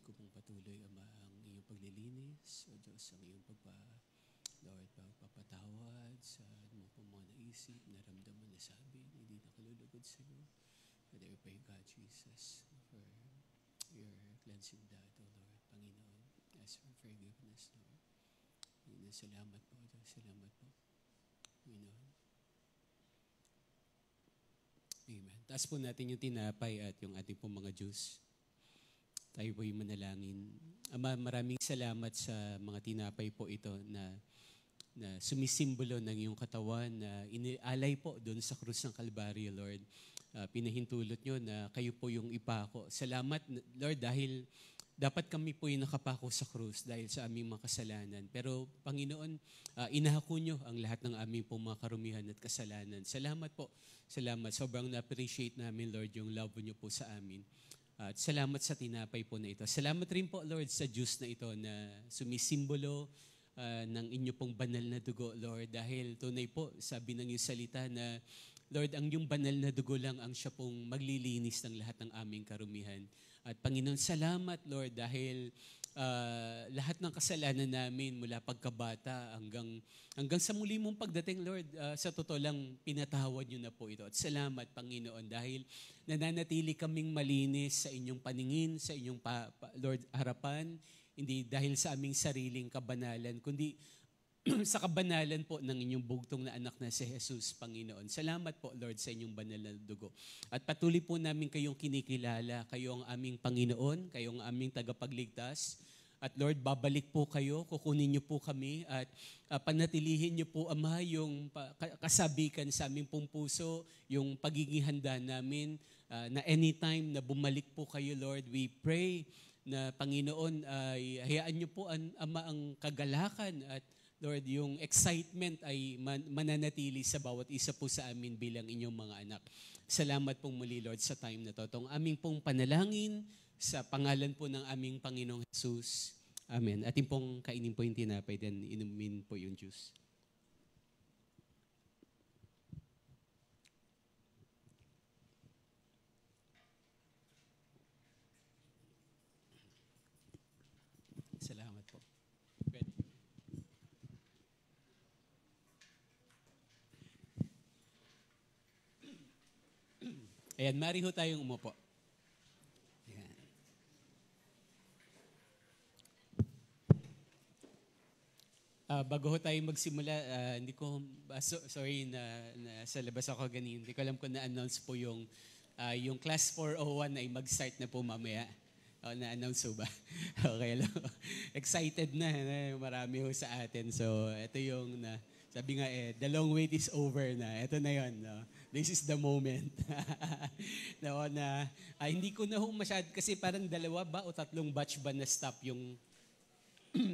ko pong patuloy, Ama, ang iyong paglilinis, O Diyos, ang iyong Lord, pagpapatawad sa mo pong mga naisip, naramdaman, nasabi, hindi nakalulugod sa iyo. And I pray, God, Jesus, for your cleansing blood, O Lord, Panginoon, as for forgiveness, Lord. Panginoon, salamat po, Diyos, salamat po, Panginoon. Amen. Taas po natin yung tinapay at yung ating pong mga juice. Tayo po yung manalangin. Ama, maraming salamat sa mga tinapay po ito na sumisimbolo ng iyong katawan na inialay po doon sa krus ng Kalbaryo, Lord. Pinahintulot nyo na kayo po yung ipako. Salamat, Lord, dahil dapat kami po yung nakapako sa krus dahil sa aming mga kasalanan. Pero, Panginoon, inahako nyo ang lahat ng aming pong mga karumihan at kasalanan. Salamat po. Salamat. Sobrang na-appreciate namin, Lord, yung love nyo po sa amin. At salamat sa tinapay po na ito. Salamat rin po, Lord, sa juice na ito na sumisimbolo ng inyo pong banal na dugo, Lord. Dahil tunay po, sabi ng iyong salita na, Lord, ang iyong banal na dugo lang ang siya pong maglilinis ng lahat ng aming karumihan. At Panginoon, salamat, Lord, dahil lahat ng kasalanan namin mula pagkabata hanggang sa muli mong pagdating, Lord, sa totoo lang, pinatawad niyo na po ito. At salamat, Panginoon, dahil nananatili kaming malinis sa inyong paningin, sa inyong, Lord, harapan, hindi dahil sa aming sariling kabanalan, kundi sa kabanalan po ng inyong bugtong na anak na si Jesus, Panginoon. Salamat po, Lord, sa inyong banal na dugo. At patuloy po namin kayong kinikilala. Kayo ang aming Panginoon, kayo ang aming tagapagligtas. At Lord, babalik po kayo, kukunin niyo po kami at panatilihin niyo po, Ama, yung kasabikan sa aming pong puso, yung pagiging handa namin na anytime na bumalik po kayo, Lord, we pray na Panginoon ay hayaan niyo po, Ama, ang kagalakan at Lord, yung excitement ay mananatili sa bawat isa po sa amin bilang inyong mga anak. Salamat pong muli, Lord, sa time na to. Itong aming pong panalangin sa pangalan po ng aming Panginoong Jesus. Amen. Ating pong kainin po yung tinapay, then inumin po yung juice. Salamat po. Pwede. Ayan, mari ho tayong umupo. Ayan. Bago ho tayo magsimula, hindi ko, sorry na sa labas ako ganyan. Hindi ko alam kung na-announce po yung class 401 ay mag-start na po mamaya. Na-announce ho ba? Okay lang. Excited na, marami ho sa atin. So, ito yung sabi nga the long wait is over na. Ito na yun. No? This is the moment. No, hindi ko na masyad kasi parang 2 ba o 3 batch ba na stop yung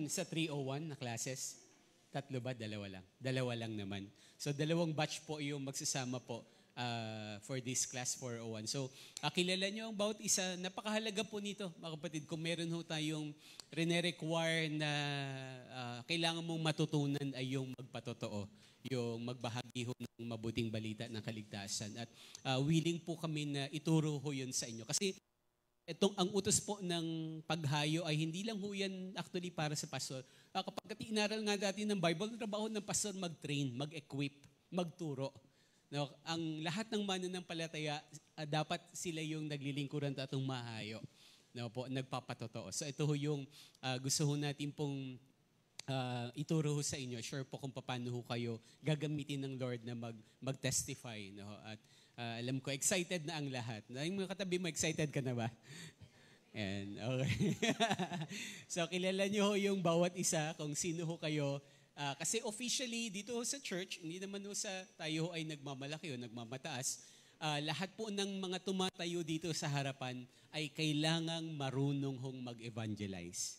sa 301 na classes? 3 ba? 2 lang. 2 lang naman. So 2 batch po yung magsasama po for this class 401. So, kilala nyo ang bawat isa. Napakahalaga po nito, mga kapatid. Kung meron ho tayong rene-require na kailangan mong matutunan ay yung magpatotoo, yung magbahagi ho ng mabuting balita ng kaligtasan. At willing po kami na ituro ho yun sa inyo. Kasi ang utos po ng paghayo ay hindi lang ho yan actually para sa pastor. Kapag inaral nga dati ng Bible, trabaho ng pastor mag-train, mag-equip, magturo. No, ang lahat ng mananampalataya, dapat sila yung naglilingkuran tatong mahayo. No, po, nagpapatotoo. So ito ho yung gusto ho natin pong ituro ho sa inyo. Sure po kung paano ho kayo gagamitin ng Lord na mag-testify. No? At alam ko, excited na ang lahat. Yung mga katabi mo, excited ka na ba? And, okay. So kilala nyo ho yung bawat isa kung sino ho kayo. Kasi officially, dito sa church, hindi naman sa tayo ay nagmamalaki o nagmamataas, lahat po ng mga tumatayo dito sa harapan ay kailangang marunong hong mag-evangelize.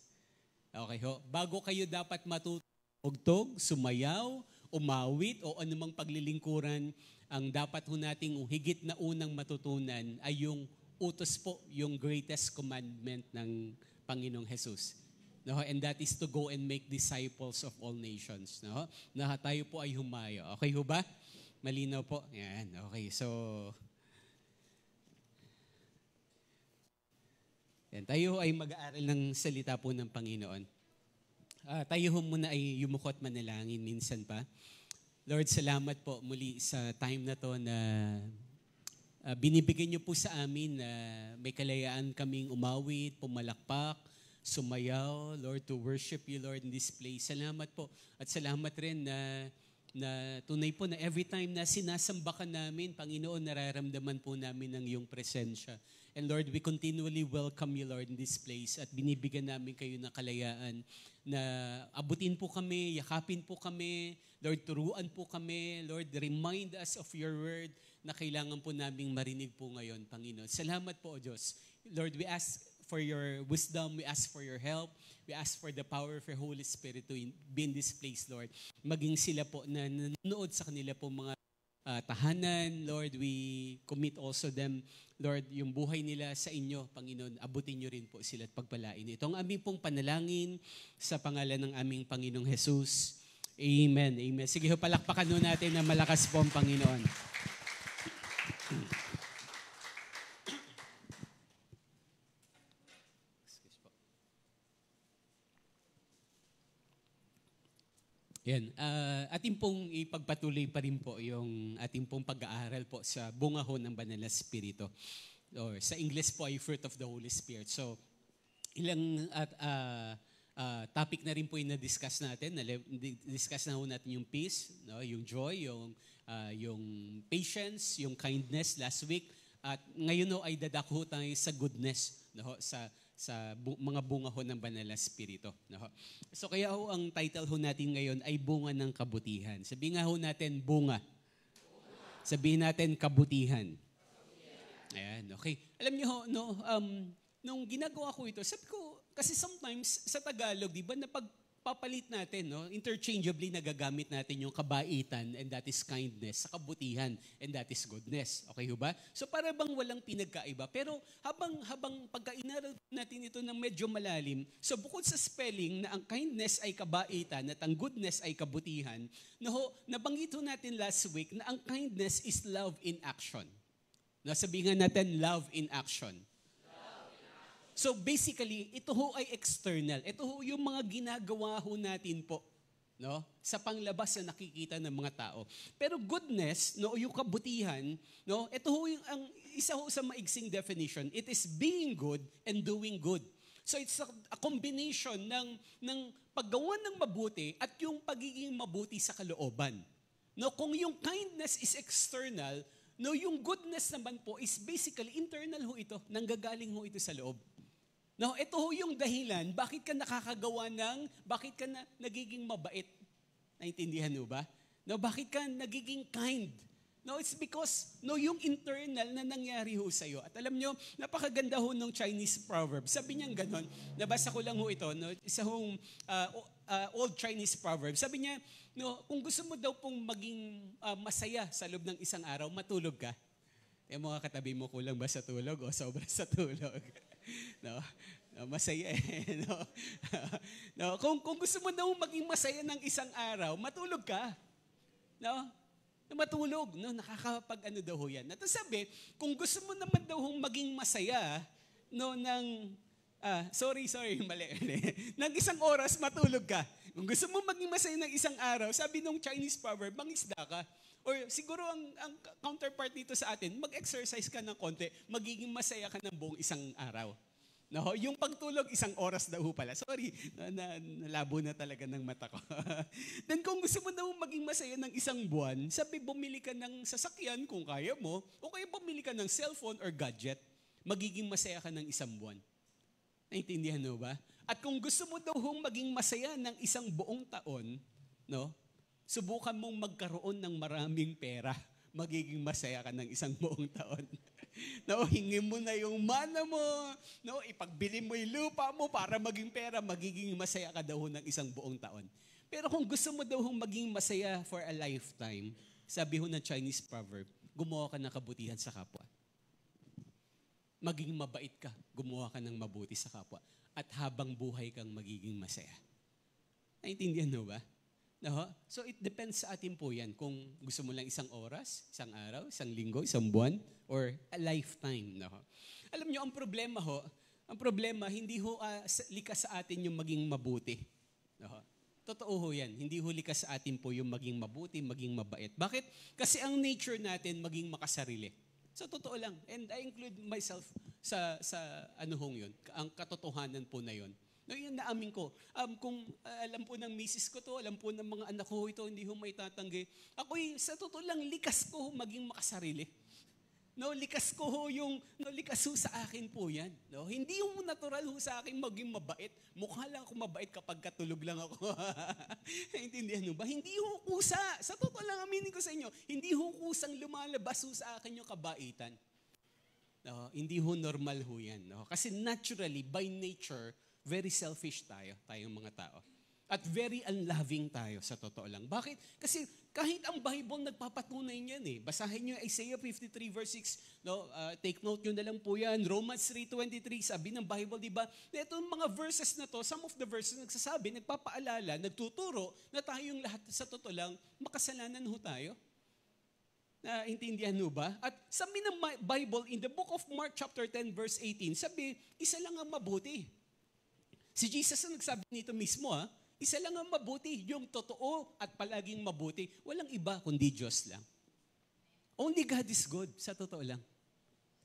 Okay ho? Bago kayo dapat matutugtog, sumayaw, umawit, o anumang paglilingkuran, ang dapat ho nating higit na unang matutunan ay yung utos po, yung greatest commandment ng Panginoong Jesus. No, and that is to go and make disciples of all nations. No? Na tayo po ay humayo. Okay ho ba? Malinaw po? Yan. Okay. So, Yan, tayo ay mag-aaral ng salita po ng Panginoon. Tayo ho muna ay yumuko at manalangin minsan pa. Lord, salamat po muli sa time na to na binibigyan niyo po sa amin na may kalayaan kaming umawit, pumalakpak, sumayaw, Lord, to worship you, Lord, in this place. Salamat po. At salamat rin na tunay po na every time na sinasamba ka namin, Panginoon, nararamdaman po namin ang iyong presensya. And Lord, we continually welcome you, Lord, in this place at binibigyan namin kayo ng kalayaan na abutin po kami, yakapin po kami, Lord, turuan po kami, Lord, remind us of your word na kailangan po naming marinig po ngayon, Panginoon. Salamat po, O Diyos. Lord, we ask for your wisdom, we ask for your help, we ask for the power of your Holy Spirit to be in this place, Lord. Maging sila po na nanonood sa kanila po mga tahanan, Lord, we commit also them, Lord, yung buhay nila sa inyo, Panginoon, abutin nyo rin po sila at pagpalain. Ito ang aming pong panalangin sa pangalan ng aming Panginoong Jesus. Amen, amen. Sige, palakpakan nun natin na malakas po ang Panginoon. Yan. Ating pong ipagpatuloy pa rin po yung ating pong pag-aaral po sa bunga ho ng Banal na Espiritu. Or sa English po ay fruit of the Holy Spirit. So, ilang topic na rin po yung na-discuss natin. Na-discuss na ho natin yung peace, no? Yung joy, yung patience, yung kindness last week. At ngayon ho ay dadako tayo sa goodness, no? Sa mga bunga ho ng Banal na Espiritu. No? So kaya ho ang title ho natin ngayon ay Bunga ng Kabutihan. Sabihin nga ho natin bunga. Sabihin natin kabutihan. Ayan, okay. Alam niyo ho, no, nung ginagawa ko ito, sabi ko, kasi sometimes sa Tagalog, di ba, napagpapalit natin, no, interchangeably nagagamit natin yung kabaitan and that is kindness, sa kabutihan and that is goodness. Okay ho ba? So para bang walang pinagkaiba. Pero habang pagka-inaral natin ito ng medyo malalim, so bukod sa spelling na ang kindness ay kabaitan at ang goodness ay kabutihan, nabanggit ho natin last week na ang kindness is love in action. Sabihin natin, love in action. So basically, ito ho ay external. Ito ho yung mga ginagawa ho natin po, no? Sa panglabas na nakikita ng mga tao. Pero goodness, no, yung kabutihan, no, ito ho yung ang isa ho sa maigsing definition. It is being good and doing good. So it's a combination ng paggawa ng mabuti at yung pagiging mabuti sa kalooban. No, kung yung kindness is external, no, yung goodness naman po is basically internal ho ito, nanggagaling ho ito sa loob. No, ito ho yung dahilan, bakit ka bakit ka nagiging mabait? Naintindihan mo ba? No, bakit ka nagiging kind? No, it's because yung internal na nangyari ho sa iyo. At alam nyo, napakaganda ho ng Chinese proverb. Sabi niya ganon, nabasa ko lang ho ito, no, isa hong old Chinese proverb. Sabi niya, no, kung gusto mo daw pong maging masaya sa loob ng isang araw, matulog ka. Mga katabi mo, kulang ba sa tulog o sobra sa tulog? No, masaya no. No, kung gusto mo daw maging masaya ng isang araw, matulog ka. No? Matulog, no, nakakapag daw ho yan. At sabi, kung gusto mo naman daw maging masaya, no, mali. Ng isang oras matulog ka. Kung gusto mo maging masaya ng isang araw, sabi nung Chinese proverb, mangisda ka. Or siguro ang counterpart dito sa atin, mag-exercise ka ng konti, magiging masaya ka ng buong isang araw. No, yung pagtulog, 1 oras daw pala. Sorry, nalabo na talaga ng mata ko. Then kung gusto mo daw maging masaya ng 1 buwan, sabi bumili ka ng sasakyan kung kaya mo, o kaya bumili ka ng cellphone or gadget, magiging masaya ka ng 1 buwan. Naintindihan mo ba? At kung gusto mo daw maging masaya ng 1 buong taon, no, subukan mong magkaroon ng maraming pera. Magiging masaya ka ng 1 buong taon. No, hingin mo na yung mana mo, no, ipagbili mo yung lupa mo para maging pera, magiging masaya ka daw ng 1 buong taon. Pero kung gusto mo daw maging masaya for a lifetime, sabi ho ng Chinese proverb, gumawa ka ng kabutihan sa kapwa. Maging mabait ka, gumawa ka ng mabuti sa kapwa. At habang buhay kang magiging masaya. Naintindihan mo ba? No? So it depends sa atin po yan. Kung gusto mo lang 1 oras, 1 araw, 1 linggo, 1 buwan, or a lifetime. No? Alam nyo, ang problema ho, Ang problema, hindi ho likas sa atin yung maging mabuti. No? Totoo ho yan. Hindi ho likas sa atin po yung maging mabuti, maging mabait. Bakit? Kasi ang nature natin maging makasarili. Sa totoo lang. And I include myself sa yun. Ang katotohanan po na yun. No, yun naamin ko. Kung alam po ng misis ko to, alam po ng mga anak ko ito, hindi ho may tatanggi. Ako'y sa totoo lang, likas ko maging makasarili. No, likas ko ho likas ho sa akin po yan. No, hindi yung natural ho sa akin maging mabait. Mukha lang ako mabait kapag katulog lang ako. Intindihan mo ba? Hindi ho kusa. Sa totoo lang aminin ko sa inyo, hindi ho kusang lumalabas ho sa akin yung kabaitan. No, hindi ho normal ho yan. No? Kasi naturally, by nature, very selfish tayong mga tao. At very unloving tayo sa totoo lang. Bakit? Kasi kahit ang Bible nagpapatunay niyan eh. Basahin niyo Isaiah 53 verse 6. No? Take note niyo na lang po yan. Romans 3:23, sabi ng Bible, di ba? Itong mga verses na to, some of the verses nagsasabi, nagpapaalala, nagtuturo na tayong lahat sa totoo lang, makasalanan ho tayo. Naintindihan mo ba? At sabi ng Bible, in the book of Mark chapter 10 verse 18, sabi, isa lang ang mabuti. Si Jesus ang nagsabi nito mismo isa lang ang mabuti, yung totoo at palaging mabuti. Walang iba kundi Diyos lang. Only God is good, sa totoo lang.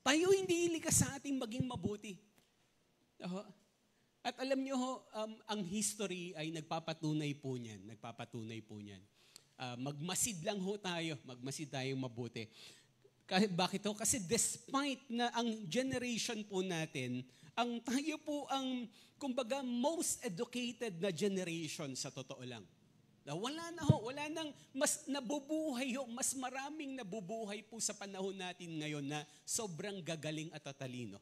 Tayo hindi likas sa ating maging mabuti. At alam nyo ang history ay nagpapatunay po niyan. Magmasid lang ho tayo, magmasid tayong mabuti. Bakit ho? Kasi despite na ang generation po natin, tayo po ang, kumbaga, most educated na generation sa totoo lang. Wala nang mas nabubuhay mas maraming nabubuhay po sa panahon natin ngayon na sobrang gagaling at tatalino.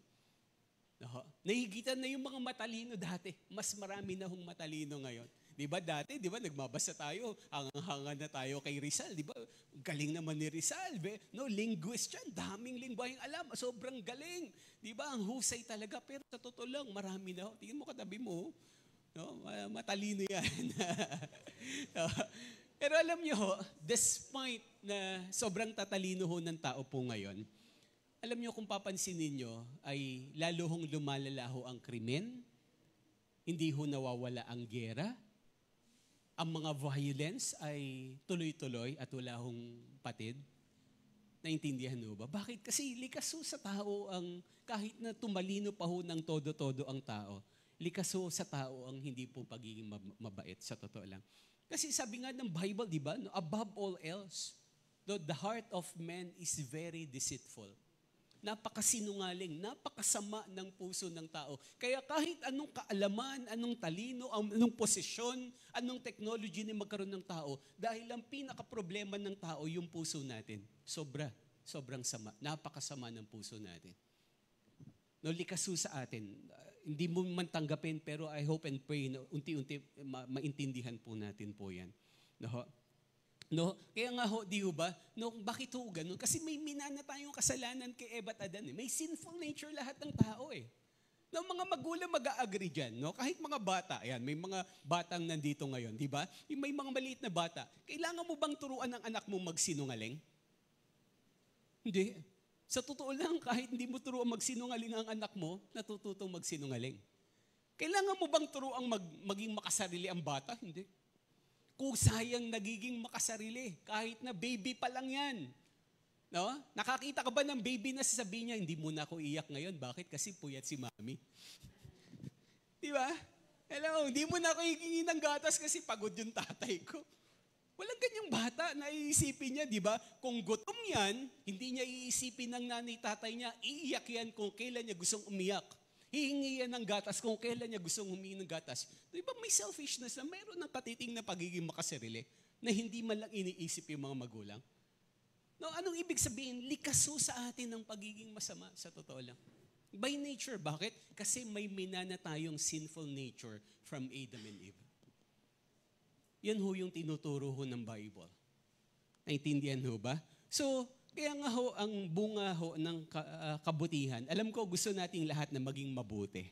Nahigitan na yung mga matalino dati. Mas marami na hong matalino ngayon. Di ba dati, nagbabasa tayo, hanga na tayo kay Rizal. Di ba, galing naman ni Rizal. No, linguist yan, daming lingwaheng alam, sobrang galing. Di ba, ang husay talaga. Pero sa totoo lang, marami na. Tingnan mo katabi mo, no, matalino yan. Pero alam nyo, despite na sobrang tatalino ho ng tao po ngayon, alam nyo kung papansinin nyo, ay lalo hong lumalala ho ang krimen, hindi ho nawawala ang gera, ang mga violence ay tuloy-tuloy at wala hong patid. Naintindihan mo ba? Bakit? Kasi likas ho sa tao kahit na tumalino pa ho ng todo-todo ang tao, likas ho sa tao ang hindi po pagiging mabait, sa totoo lang. Kasi sabi nga ng Bible, di ba? Above all else, the heart of man is very deceitful. Napakasinungaling, napakasama ng puso ng tao. Kaya kahit anong kaalaman, anong talino, anong posisyon, anong technology na magkaroon ng tao, dahil ang pinaka-problema ng tao, yung puso natin. Sobrang sama. Napakasama ng puso natin. No, likas sa atin. Hindi mo man tanggapin, pero I hope and pray na unti-unti maintindihan po natin po yan. No? Kaya nga di ba? No, bakit ho ganun? Kasi may minana tayong kasalanan kay Eva at Adan. May sinful nature lahat ng tao No, mga magulang mag-a-agree dyan. No? Kahit mga bata, ayan, may mga batang nandito ngayon, di ba? May mga maliit na bata. Kailangan mo bang turuan ng anak mo magsinungaling? Hindi. Sa totoo lang, kahit hindi mo turuan magsinungaling ang anak mo, natututong magsinungaling. Kailangan mo bang turuan maging makasarili ang bata? Hindi. Kusayang nagiging makasarili. Kahit na baby pa lang yan. No? Nakakita ka ba ng baby na sasabihin niya, hindi muna ako iyak ngayon. Bakit? Kasi puyat si mami. Di ba? Hello, hindi muna ako ikingi ng gatas kasi pagod yung tatay ko. Walang ganyang bata na iisipin niya, di ba? Kung gutom yan, hindi niya iisipin ng nanay tatay niya, iiyak yan kung kailan niya gustong umiyak. Hihingi yan ng gatas kung kailan niya gustong humingi ng gatas. Di ba may selfishness na mayroon ng katiting na pagiging makasarili na hindi man lang iniisip yung mga magulang? No, anong ibig sabihin? Likas ho sa atin ng pagiging masama, sa totoo lang. By nature, bakit? Kasi may minana tayong sinful nature from Adam and Eve. Yan ho yung tinuturo ho ng Bible. Naintindihan ho ba? So, kaya nga ho, ang bunga ho ng kabutihan, alam ko gusto nating lahat na maging mabuti,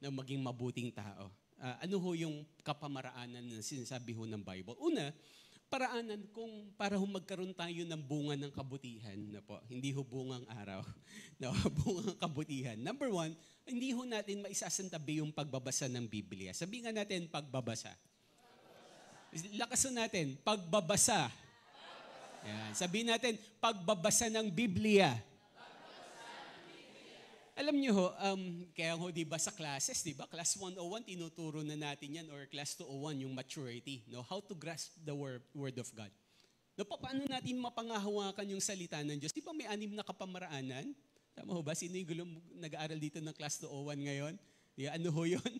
na maging mabuting tao. Ano ho yung kapamaraanan na sinasabi ho ng Bible? Una, paraanan kung para magkaroon tayo ng bunga ng kabutihan. Na po, hindi ho bungang araw. No, bungang kabutihan. Number one, hindi ho natin maisasantabi yung pagbabasa ng Biblia. Sabihin nga natin, pagbabasa. Lakasan natin, pagbabasa. Yan. Sabihin natin, pagbabasa ng Biblia. Alam niyo ho, kaya ho diba sa classes, diba? Class 101, tinuturo na natin yan, or class 201, yung maturity. No? How to grasp the word of God. No, paano natin mapangahawakan yung salita ng Diyos? Di ba may 6 na kapamaraanan? Tama ho ba? Sino yung nag-aaral dito ng class 201 ngayon? Di, ano ho yun?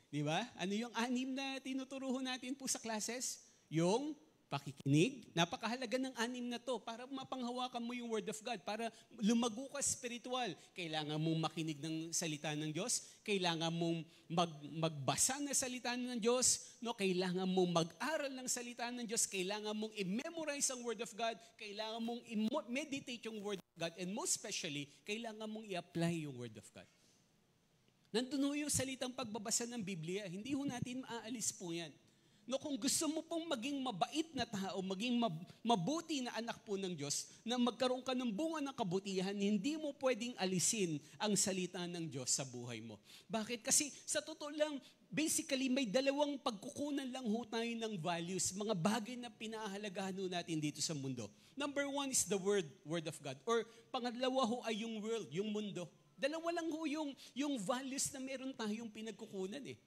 Di ba? Ano yung 6 na tinuturo natin po sa classes? Yung pakikinig. Napakahalaga ng 6 na to para mapanghawakan mo yung Word of God, para lumago ka spiritual. Kailangan mong makinig ng salita ng Diyos, kailangan mong magbasa ng salita ng Diyos, no? Kailangan mong mag-aral ng salita ng Diyos, kailangan mong i-memorize ang Word of God, kailangan mong i-meditate yung Word of God, and most especially, kailangan mong i-apply yung Word of God. Nandun ho yung salitang pagbabasa ng Biblia, hindi ho natin maaalis po yan. No, kung gusto mo pong maging mabait na tao, maging mabuti na anak po ng Diyos, na magkaroon ka ng bunga ng kabutihan, hindi mo pwedeng alisin ang salita ng Diyos sa buhay mo. Bakit? Kasi sa totoo lang, basically may 2 pagkukunan lang ho tayo ng values, mga bagay na pinahahalagahan ho natin dito sa mundo. Number 1 is the word of God. Or pangalawa ho ay yung world, yung mundo. 2 lang ho yung values na meron tayong pinagkukunan eh.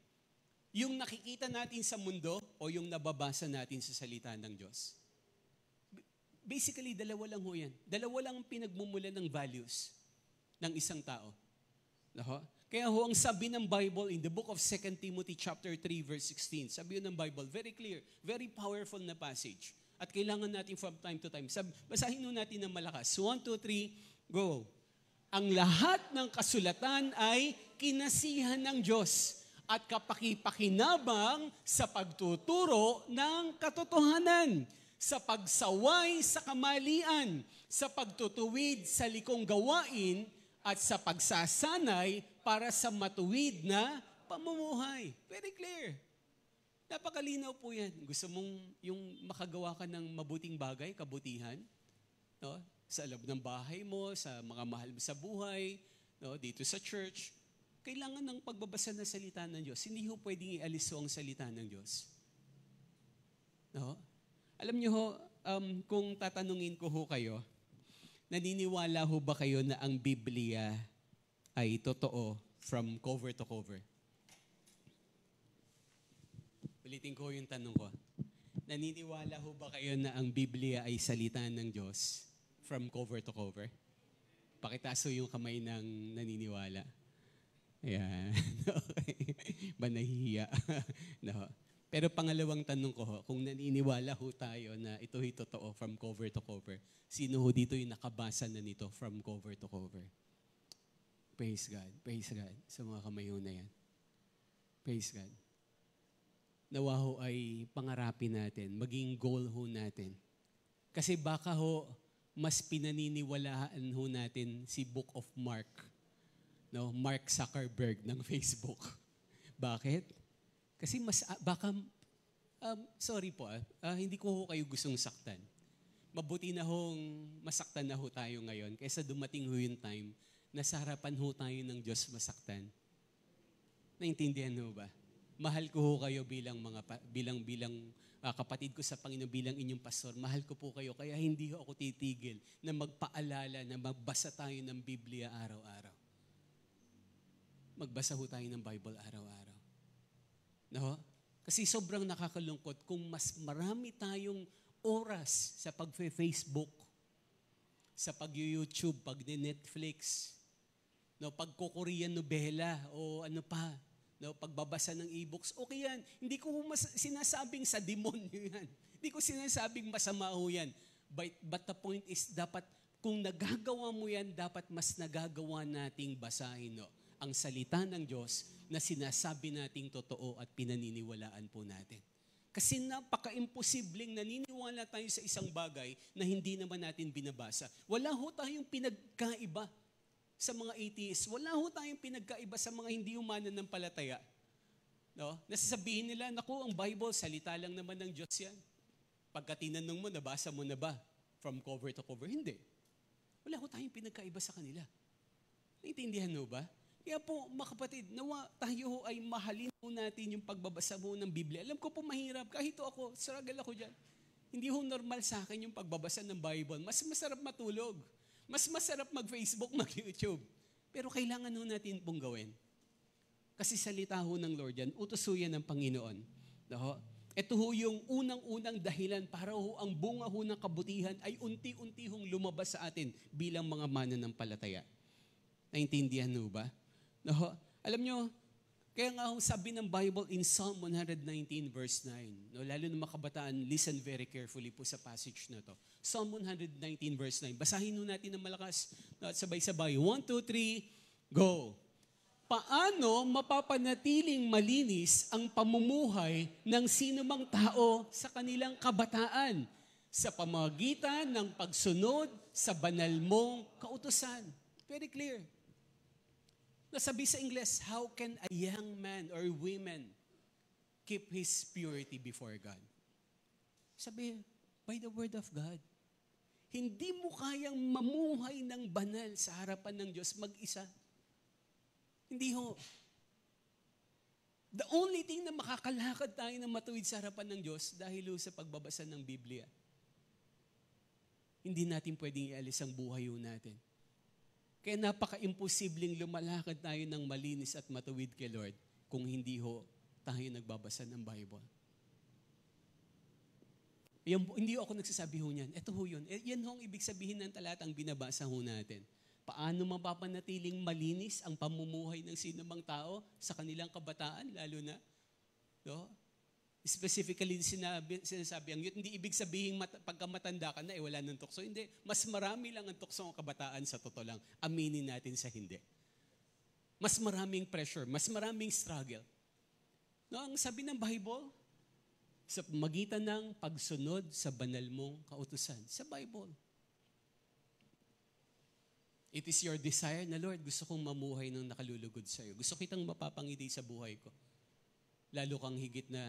Yung nakikita natin sa mundo o yung nababasa natin sa salita ng Diyos. Basically, 2 lang ho yan. 2 lang pinagmumula ng values ng isang tao. Kaya ho, ang sabi ng Bible in the book of 2 Timothy chapter 3 verse 16, sabi yun ng Bible, very clear, very powerful na passage. At kailangan natin from time to time. Basahin ho natin ng malakas. 1, 2, 3, go. Ang lahat ng kasulatan ay kinasihan ng Diyos at kapakipakinabang sa pagtuturo ng katotohanan, sa pagsaway sa kamalian, sa pagtutuwid sa likong gawain, at sa pagsasanay para sa matuwid na pamumuhay. Very clear. Napakalinaw po yan. Gusto mong yung makagawa ka ng mabuting bagay, kabutihan, no? Sa loob ng bahay mo, sa mga mahal mo sa buhay, no? Dito sa church, kailangan ng pagbabasa ng salita ng Diyos. Hindi ho pwedeng ialis ang salita ng Diyos. No? Alam niyo ho, kung tatanungin ko ho kayo, naniniwala ho ba kayo na ang Biblia ay totoo from cover to cover? Ulitin ko yung tanong ko. Naniniwala ho ba kayo na ang Biblia ay salita ng Diyos from cover to cover? Pakitaas ho yung kamay ng naniniwala. Ayan. Okay. Ba nahihiya? No. Pero pangalawang tanong ko ho, kung naniniwala ho tayo na ito'y totoo from cover to cover, sino ho dito yung nakabasa na nito from cover to cover? Praise God. Praise God. Sa mga kamay ho na yan. Praise God. Nawa ho ay pangarapin natin, maging goal ho natin. Kasi baka ho, mas pinaniniwalaan ho natin si Book of Mark. No, Mark Zuckerberg ng Facebook. Bakit? Kasi sorry po, hindi ko ho kayo gustong saktan. Mabuti na hong masaktan na ho tayo ngayon kaysa dumating ho yung time na sa harapan ho tayo ng Diyos masaktan. Naintindihan ho ba? Mahal ko ho kayo bilang kapatid ko sa Panginoon, bilang inyong pastor. Mahal ko po kayo, kaya hindi ho ako titigil na magpaalala na magbasa tayo ng Biblia araw-araw. Magbasa ho tayo ng Bible araw-araw. No? Kasi sobrang nakakalungkot kung mas marami tayong oras sa pag-Facebook, sa pag-YouTube, pag-Netflix, no, pagko-Korean novela o ano pa, no, pagbabasa ng e-books, okay yan. Hindi ko sinasabing sa demonyo yan. Hindi ko sinasabing masama ho yan. But the point is, dapat kung nagagawa mo yan, dapat mas nagagawa nating basahin, no? Ang salita ng Diyos na sinasabi nating totoo at pinaniniwalaan po natin. Kasi napaka-imposibleng naniniwala tayo sa isang bagay na hindi naman natin binabasa. Wala ho tayong pinagkaiba sa mga atheists. Wala ho tayong pinagkaiba sa mga hindi mananampalataya. No? Nasasabihin nila, naku, ang Bible, salita lang naman ng Diyos yan. Pagka tinanong mo, nabasa mo na ba? From cover to cover? Hindi. Wala ko tayong pinagkaiba sa kanila. Naintindihan mo ba? Kaya po, mga kapatid, nawa tayo ay mahalin po natin yung pagbabasa mo ng Biblia. Alam ko po mahirap. Kahit ako, struggle ako dyan. Hindi ho normal sa akin yung pagbabasa ng Bible. Mas masarap matulog. Mas masarap mag-Facebook, mag-YouTube. Pero kailangan ho natin pong gawin. Kasi salita ho ng Lord yan, utos ho yan ng Panginoon. No? Ito ho yung unang-unang dahilan para ho ang bunga ho ng kabutihan ay unti-unti hong lumabas sa atin bilang mga mananampalataya. Naintindihan ho ba? No? Alam nyo, kaya nga ho sabi ng Bible in Psalm 119 verse 9, no? Lalo na mga kabataan, listen very carefully po sa passage na to. Psalm 119 verse 9. Basahin ho natin ng malakas at sabay-sabay. 1, 2, 3, go! Paano mapapanatiling malinis ang pamumuhay ng sinumang tao sa kanilang kabataan sa pamamagitan ng pagsunod sa banal mong kautusan? Very clear. Nasabi sa English, how can a young man or woman keep his purity before God? Sabi, by the word of God. Hindi mo kayang mamuhay ng banal sa harapan ng Diyos mag-isa. Hindi ho. The only thing na makakalakad tayo ng matuwid sa harapan ng Diyos dahil ho sa pagbabasa ng Biblia. Hindi natin pwedeng ialis ang buhay ho natin. Kaya napaka-imposibleng lumalakad tayo ng malinis at matuwid kay Lord kung hindi ho tayo nagbabasa ng Bible. Hindi ho ako nagsasabi ho niyan. Ito ho yun. Yan ho ang ibig sabihin ng talatang binabasa ho natin. Paano mapapanatiling malinis ang pamumuhay ng sinumang tao sa kanilang kabataan, lalo na, no? Specifically, sinasabi ang yun, hindi ibig sabihin pagka matanda ka na, wala ng tukso. Hindi, mas marami lang ang tukso ng kabataan sa totoo lang. Aminin natin sa hindi. Mas maraming pressure, mas maraming struggle. No, ang sabi ng Bible, sa magitan ng pagsunod sa banal mong kautusan. Sa Bible. It is your desire na, Lord, gusto kong mamuhay ng nakalulugod sa iyo. Gusto kitang mapapangiti sa buhay ko. Lalo kang higit na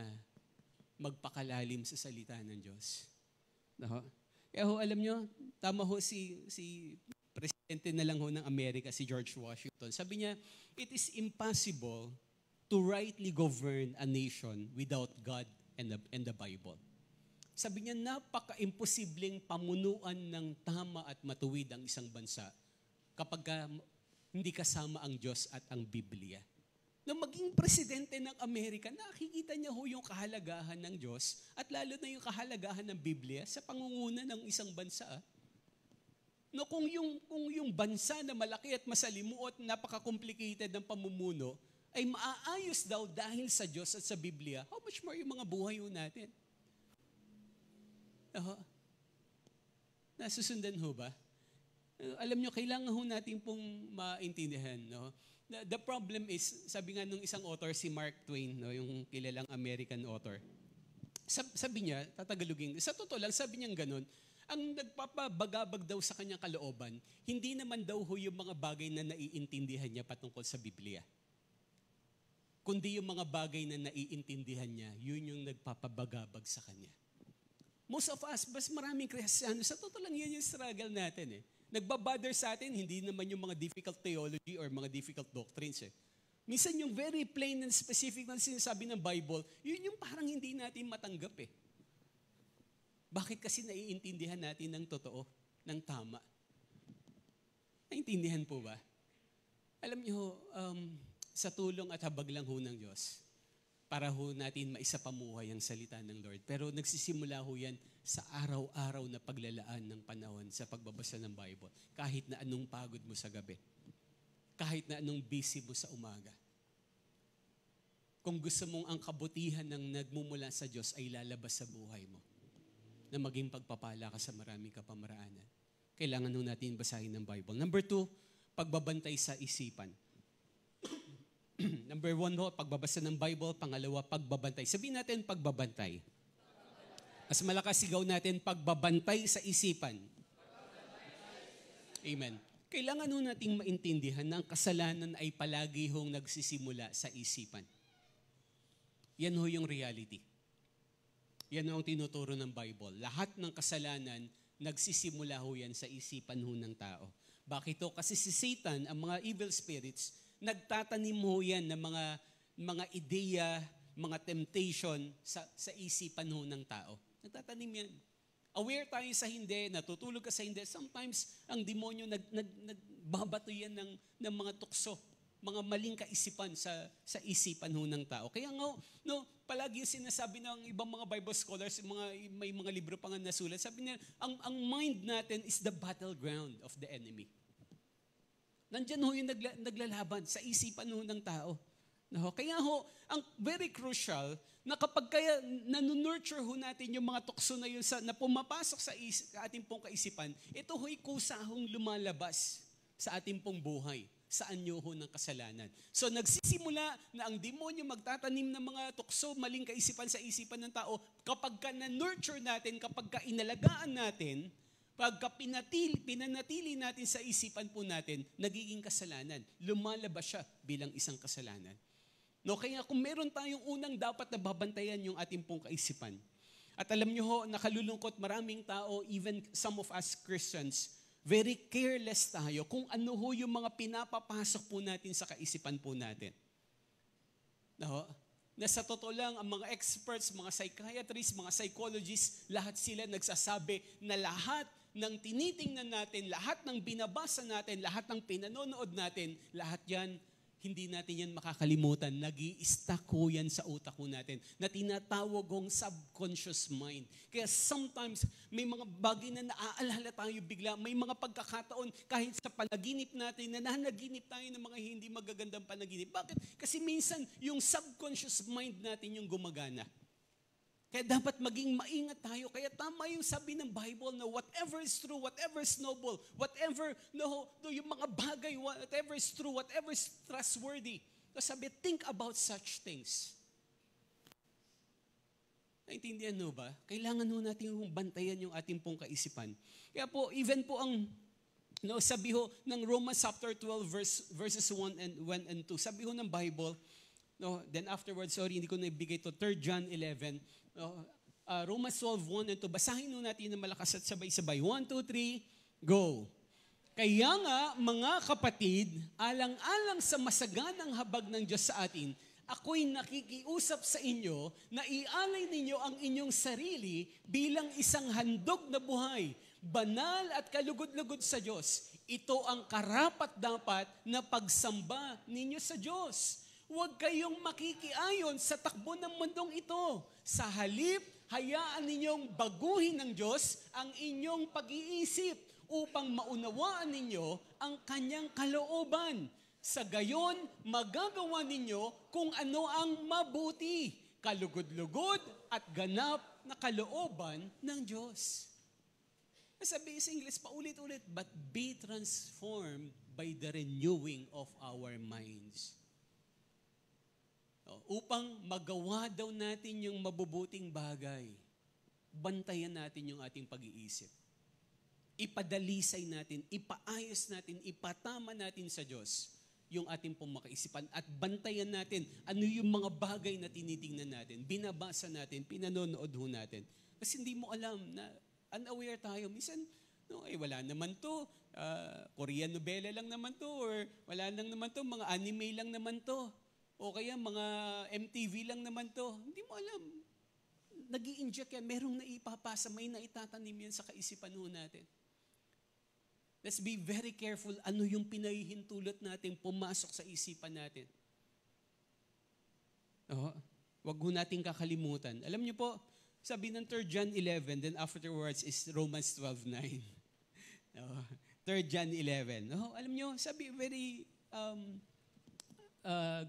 magpakalalim sa salita ng Diyos. No? Kaya ho, alam nyo, tama ho si Presidente na lang ho ng Amerika, si George Washington. Sabi niya, it is impossible to rightly govern a nation without God and the Bible. Sabi niya, napaka-imposibleng pamunuan ng tama at matuwid ang isang bansa kapag hindi kasama ang Diyos at ang Biblia. Nung maging presidente ng Amerika, nakikita niya ho yung kahalagahan ng Diyos at lalo na yung kahalagahan ng Biblia sa pangunguna ng isang bansa. No, kung yung bansa na malaki at masalimuot, napaka-complicated ng pamumuno, ay maaayos daw dahil sa Diyos at sa Biblia, how much more yung mga buhay ho natin? Nasusundan ho ba? Alam nyo, kailangan ho natin pong maintindihan. No? The problem is, sabi nga nung isang author, si Mark Twain, no? Yung kilalang American author, sabi niya, tatagalugin, sa totoo lang, sabi niya ganun, ang nagpapabagabag daw sa kanyang kalooban, hindi naman daw ho yung mga bagay na naiintindihan niya patungkol sa Biblia. Kundi yung mga bagay na naiintindihan niya, yun yung nagpapabagabag sa kanya. Most of us, mas maraming Kristiyano, sa totoo lang yan yung struggle natin eh. Nagbabother sa atin, hindi naman yung mga difficult theology or mga difficult doctrines eh. Minsan yung very plain and specific na sinasabi ng Bible, yun yung parang hindi natin matanggap eh. Bakit kasi naiintindihan natin ng totoo, ng tama? Naintindihan po ba? Alam niyo, sa tulong at habag lang ho ng Diyos, para ho natin maisapamuhay ang salita ng Lord. Pero nagsisimula ho yan sa araw-araw na paglalaan ng panahon sa pagbabasa ng Bible. Kahit na anong pagod mo sa gabi. Kahit na anong busy mo sa umaga. Kung gusto mong ang kabutihan ng nagmumula sa Diyos ay lalabas sa buhay mo, na maging pagpapala ka sa maraming kapamaraanan, kailangan ho natin basahin ng Bible. Number 2, pagbabantay sa isipan. Number 1 ho, pagbabasa ng Bible. Pangalawa, pagbabantay. Sabihin natin, pagbabantay. Mas malakas sigaw natin, pagbabantay sa isipan. Amen. Kailangan ho nating maintindihan na ang kasalanan ay palagi hong nagsisimula sa isipan. Yan ho yung reality. Yan ang tinuturo ng Bible. Lahat ng kasalanan, nagsisimula ho yan sa isipan ho ng tao. Bakit to? Kasi si Satan, ang mga evil spirits, nagtatanim ho yan ng mga ideya, mga temptation sa isipan ho ng tao. Nagtatanim yan. Aware tayo sa hindi, natutulog ka sa hindi. Sometimes, ang demonyo nagbabato yan ng mga tukso, mga maling kaisipan sa isipan ho ng tao. Kaya nga, palagi yung sinasabi ng ibang mga Bible scholars, may mga libro pa nga nasulat, sabi nila, ang mind natin is the battleground of the enemy. Nandyan ho yung naglalaban sa isipan ho ng tao. Kaya ho, ang very crucial na kapag kaya nanunurture ho natin yung mga tukso na yun na pumapasok sa ating pong kaisipan, ito ho'y kusahong lumalabas sa ating pong buhay, sa anyo ho ng kasalanan. So nagsisimula na ang demonyo magtatanim ng mga tukso, maling kaisipan sa isipan ng tao, kapag ka na-nurture natin, kapag ka inalagaan natin, pagka pinanatili natin sa isipan po natin, nagiging kasalanan. Lumalabas siya bilang isang kasalanan. Kaya kung meron tayong unang dapat na babantayan yung ating pong kaisipan. At alam nyo ho, nakalulungkot maraming tao, even some of us Christians, very careless tayo kung ano ho yung mga pinapapasok po natin sa kaisipan po natin. Na sa totoo lang, ang mga experts, mga psychiatrists, mga psychologists, lahat sila nagsasabi na lahat ng tinitingnan natin, lahat ng binabasa natin, lahat ng pinanonood natin, lahat yan, hindi natin yan makakalimutan. Nag-i-stack ho yan sa utak ho natin na tinatawag hong subconscious mind. Kaya sometimes may mga bagay na naaalala tayo bigla. May mga pagkakataon kahit sa panaginip natin na nanaginip tayo ng mga hindi magagandang panaginip. Bakit? Kasi minsan yung subconscious mind natin yung gumagana. Kaya dapat maging maingat tayo. Kaya tama yung sabi ng Bible na whatever is true, whatever is noble, whatever, yung mga bagay, whatever is true, whatever is trustworthy. So sabi, think about such things. Naintindihan nyo ba? Kailangan ho natin yung bantayan yung ating pong kaisipan. Kaya po, even po ang, sabi ho ng Romans chapter 12 verses 1 and 2, sabi ho ng Bible, then afterwards, hindi ko naibigay to, 3 John 11, Romans 12:1 and 2. Basahin nun natin na malakas at sabay-sabay. 1, 2, 3, go. Kaya nga, mga kapatid, alang-alang sa masaganang habag ng Diyos sa atin, ako'y nakikiusap sa inyo na ialay ninyo ang inyong sarili bilang isang handog na buhay, banal at kalugod-lugod sa Diyos. Ito ang karapat-dapat na pagsamba ninyo sa Diyos. Huwag kayong makikiayon sa takbo ng mundong ito. Sa halip, hayaan ninyong baguhin ng Diyos ang inyong pag-iisip upang maunawaan ninyo ang kanyang kalooban. Sa gayon, magagawa ninyo kung ano ang mabuti, kalugod-lugod at ganap na kalooban ng Diyos. Sabi sa English, paulit-ulit, but be transformed by the renewing of our minds. Upang magawa daw natin yung mabubuting bagay, bantayan natin yung ating pag-iisip. Ipadalisay natin, ipaayos natin, ipatama natin sa Diyos yung ating pong makaisipan at bantayan natin ano yung mga bagay na tinitingnan natin, binabasa natin, pinanonood ho natin. Kasi hindi mo alam na unaware tayo. Minsan, wala naman to, Korean novela lang naman to, or wala lang naman to, mga anime lang naman to. O kaya mga MTV lang naman to. Hindi mo alam. Nag-i-inject yan. Merong naipapasa, may naitatanim yan sa kaisipan ho natin. Let's be very careful ano yung pinahihintulot natin pumasok sa isipan natin. Wag ho natin kakalimutan. Alam niyo po, sabi ng 3 John 11, then afterwards is Romans 12:9. 3 John 11. Alam niyo, sabi very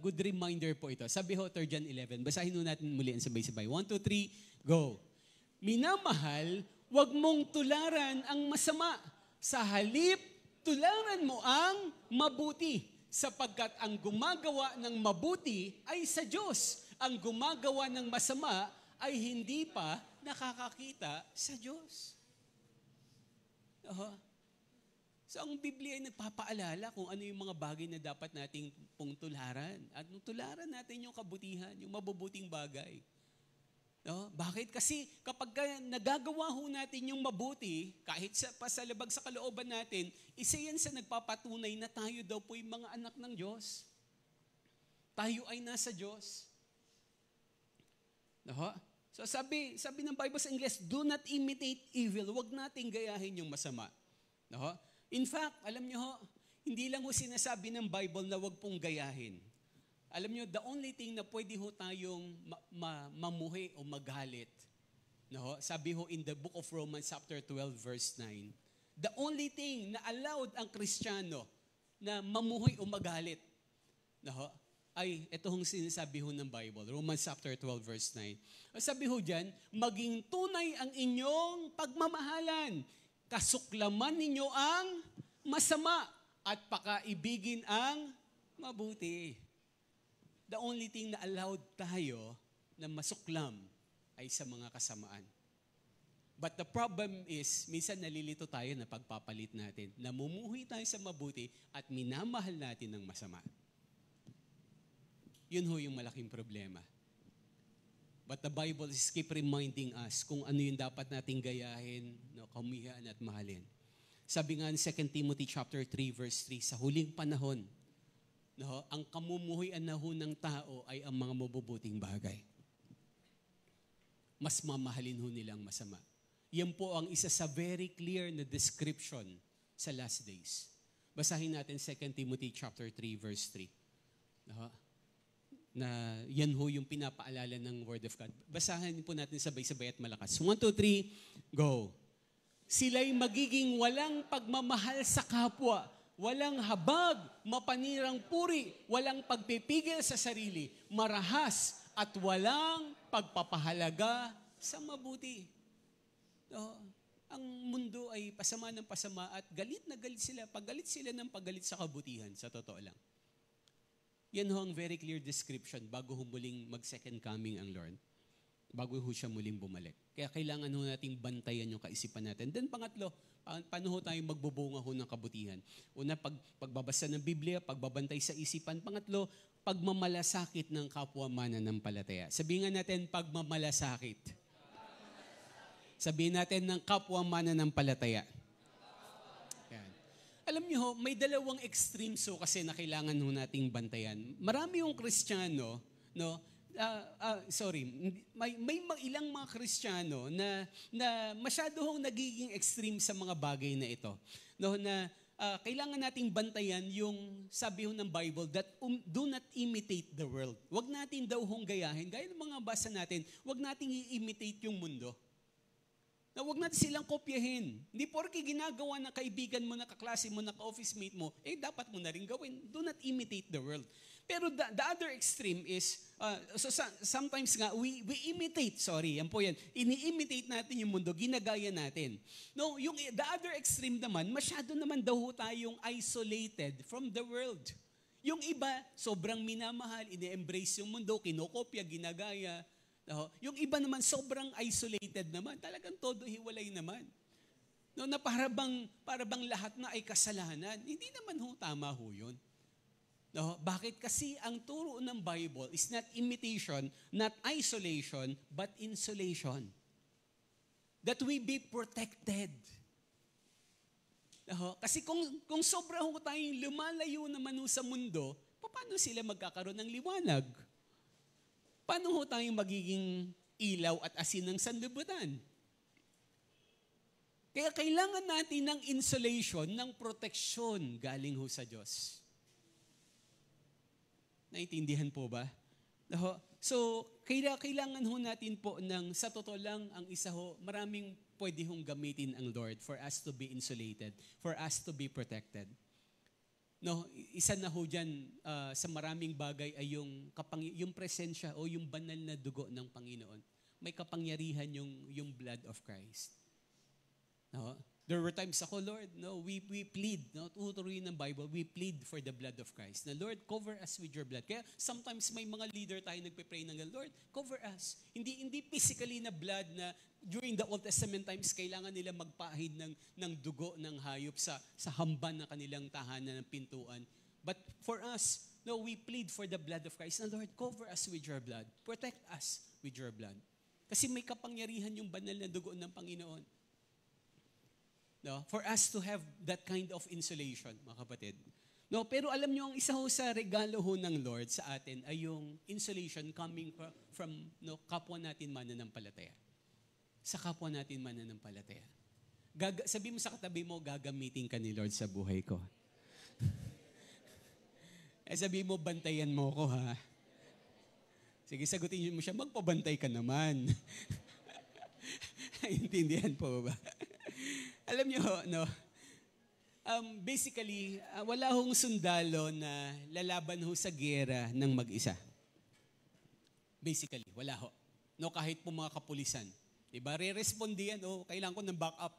good reminder po ito. Sabi ho, 3 John 11. Basahin ho natin muli ang sabay-sabay. 1, 2, 3, go. Minamahal, wag mong tularan ang masama. Sa halip, tularan mo ang mabuti. Sapagkat ang gumagawa ng mabuti ay sa Diyos. Ang gumagawa ng masama ay hindi pa nakakakita sa Diyos. So ang Biblia ay nagpapaalala kung ano yung mga bagay na dapat nating pong tularan. At tularan natin yung kabutihan, yung mabubuting bagay. No? Bakit? Kasi kapag nagagawa ho natin yung mabuti, kahit sa labag sa kalooban natin, isa yan sa nagpapatunay na tayo daw po yung mga anak ng Diyos. Tayo ay nasa Diyos. No? So sabi ng Bible sa English, do not imitate evil. Huwag nating gayahin yung masama. No? In fact, alam nyo ho, hindi lang ho sinasabi ng Bible na huwag pong gayahin. Alam nyo, the only thing na pwede ho tayong mamuhi o magalit, no? Sabi ho in the book of Romans chapter 12 verse 9, the only thing na allowed ang Kristiyano na mamuhi o magalit, no? Ay ito hong sinasabi ho ng Bible, Romans chapter 12 verse 9. Sabi ho dyan, maging tunay ang inyong pagmamahalan, kasuklaman ninyo ang masama at pakaibigin ang mabuti. The only thing na allowed tayo na masuklam ay sa mga kasamaan. But the problem is, minsan nalilito tayo na pagpapalit natin. Namumuhay tayo sa mabuti at minamahal natin ng masama. Yun ho yung malaking problema. But the Bible is keep reminding us kung ano yung dapat nating gayahin, no, kamuhian at mahalin. Sabi nga in 2 Timothy chapter 3 verse 3, sa huling panahon, no, ang kamumuhian na ho ng tao ay ang mga mabubuting bagay. Mas mamahalin ho nilang masama. Yan po ang isa sa very clear na description sa last days. Basahin natin 2 Timothy chapter 3 verse 3. No, na yan ho yung pinapaalala ng Word of God. Basahin po natin sabay-sabay at malakas. 1, 2, 3, go. Sila'y magiging walang pagmamahal sa kapwa, walang habag, mapanirang puri, walang pagpipigil sa sarili, marahas at walang pagpapahalaga sa mabuti. No, ang mundo ay pasama ng pasama at galit na galit sila. Paggalit sila ng paggalit sa kabutihan, sa totoo lang. Yan ho ang very clear description bago muling mag-second coming ang Lord. Bago ho siya muling bumalik. Kaya kailangan ho nating bantayan yung kaisipan natin. Then pangatlo, paano ho tayong magbubunga ho ng kabutihan? Una, pagbabasa ng Biblia, pagbabantay sa isipan. Pangatlo, pagmamalasakit ng kapwa mananampalataya. Sabihin nga natin, pagmamalasakit. Sabihin natin ng kapwa mananampalataya. Yan. Alam niyo ho, may dalawang extremes ho kasi na kailangan ho nating bantayan. Marami yung Kristiyano, no? May ilang mga Kristiyano na masyado hong nagiging extreme sa mga bagay na ito. No, na kailangan nating bantayan yung sabi ho ng Bible that do not imitate the world. Huwag natin daw hong gayahin. Gaya ng mga basa natin, huwag nating i-imitate yung mundo. Na huwag natin silang kopyahin. Hindi porke ginagawa ng kaibigan mo, na kaklase mo, na ka-office mate mo, dapat mo na rin gawin. Do not imitate the world. Pero the other extreme is, sometimes nga, we imitate, yan po yan. Ini-imitate natin yung mundo, ginagaya natin. No, the other extreme naman, masyado naman daw tayong isolated from the world. Yung iba, sobrang minamahal, ini-embrace yung mundo, kinokopya, ginagaya. No, yung iba naman, sobrang isolated naman. Talagang todo hiwalay naman. No, na para bang lahat na ay kasalanan. Hindi naman tama yun. No, bakit? Kasi ang turo ng Bible is not imitation, not isolation, but insulation. That we be protected. No, kasi kung sobra tayong lumalayo naman sa mundo, paano sila magkakaroon ng liwanag? Paano tayong magiging ilaw at asin ng sanlibutan? Kaya kailangan natin ng insulation, ng proteksyon galing sa Diyos. Naintindihan po ba? So, kailangan natin po sa totoo lang, ang isa maraming pwede gamitin ang Lord for us to be insulated, for us to be protected. No, isa na dyan sa maraming bagay ay yung presensya o yung banal na dugo ng Panginoon. May kapangyarihan yung blood of Christ. No? There were times Lord, no, we plead, no, tuturuin ng Bible, we plead for the blood of Christ. Na Lord, cover us with your blood. Kaya sometimes may mga leader tayo nagpe-pray ng Lord, cover us. Hindi physically na blood na during the Old Testament times kailangan nila magpahid ng dugo ng hayop sa hamban ng kanilang tahanan ng pintuan. But for us, no, we plead for the blood of Christ. Na Lord, cover us with your blood. Protect us with your blood. Kasi may kapangyarihan yung banal na dugo ng Panginoon. No? For us to have that kind of insulation, mga kapatid. No, pero alam nyo, ang isa ho sa regalo ho ng Lord sa atin ay yung insulation coming from kapwa natin mananampalataya. Sa kapwa natin mananampalataya. Sabi mo sa katabi mo, gagamitin ka ni Lord sa buhay ko. Sabi mo, bantayan mo ko ha. Sige, sagutin mo siya, magpabantay ka naman. Intindihan po ba? Alam nyo, no? Basically, wala hong sundalo na lalaban ho sa giyera ng mag-isa. Basically, wala ho. No, kahit po mga kapulisan. Diba? Re-respondi yan, kailangan ko ng backup.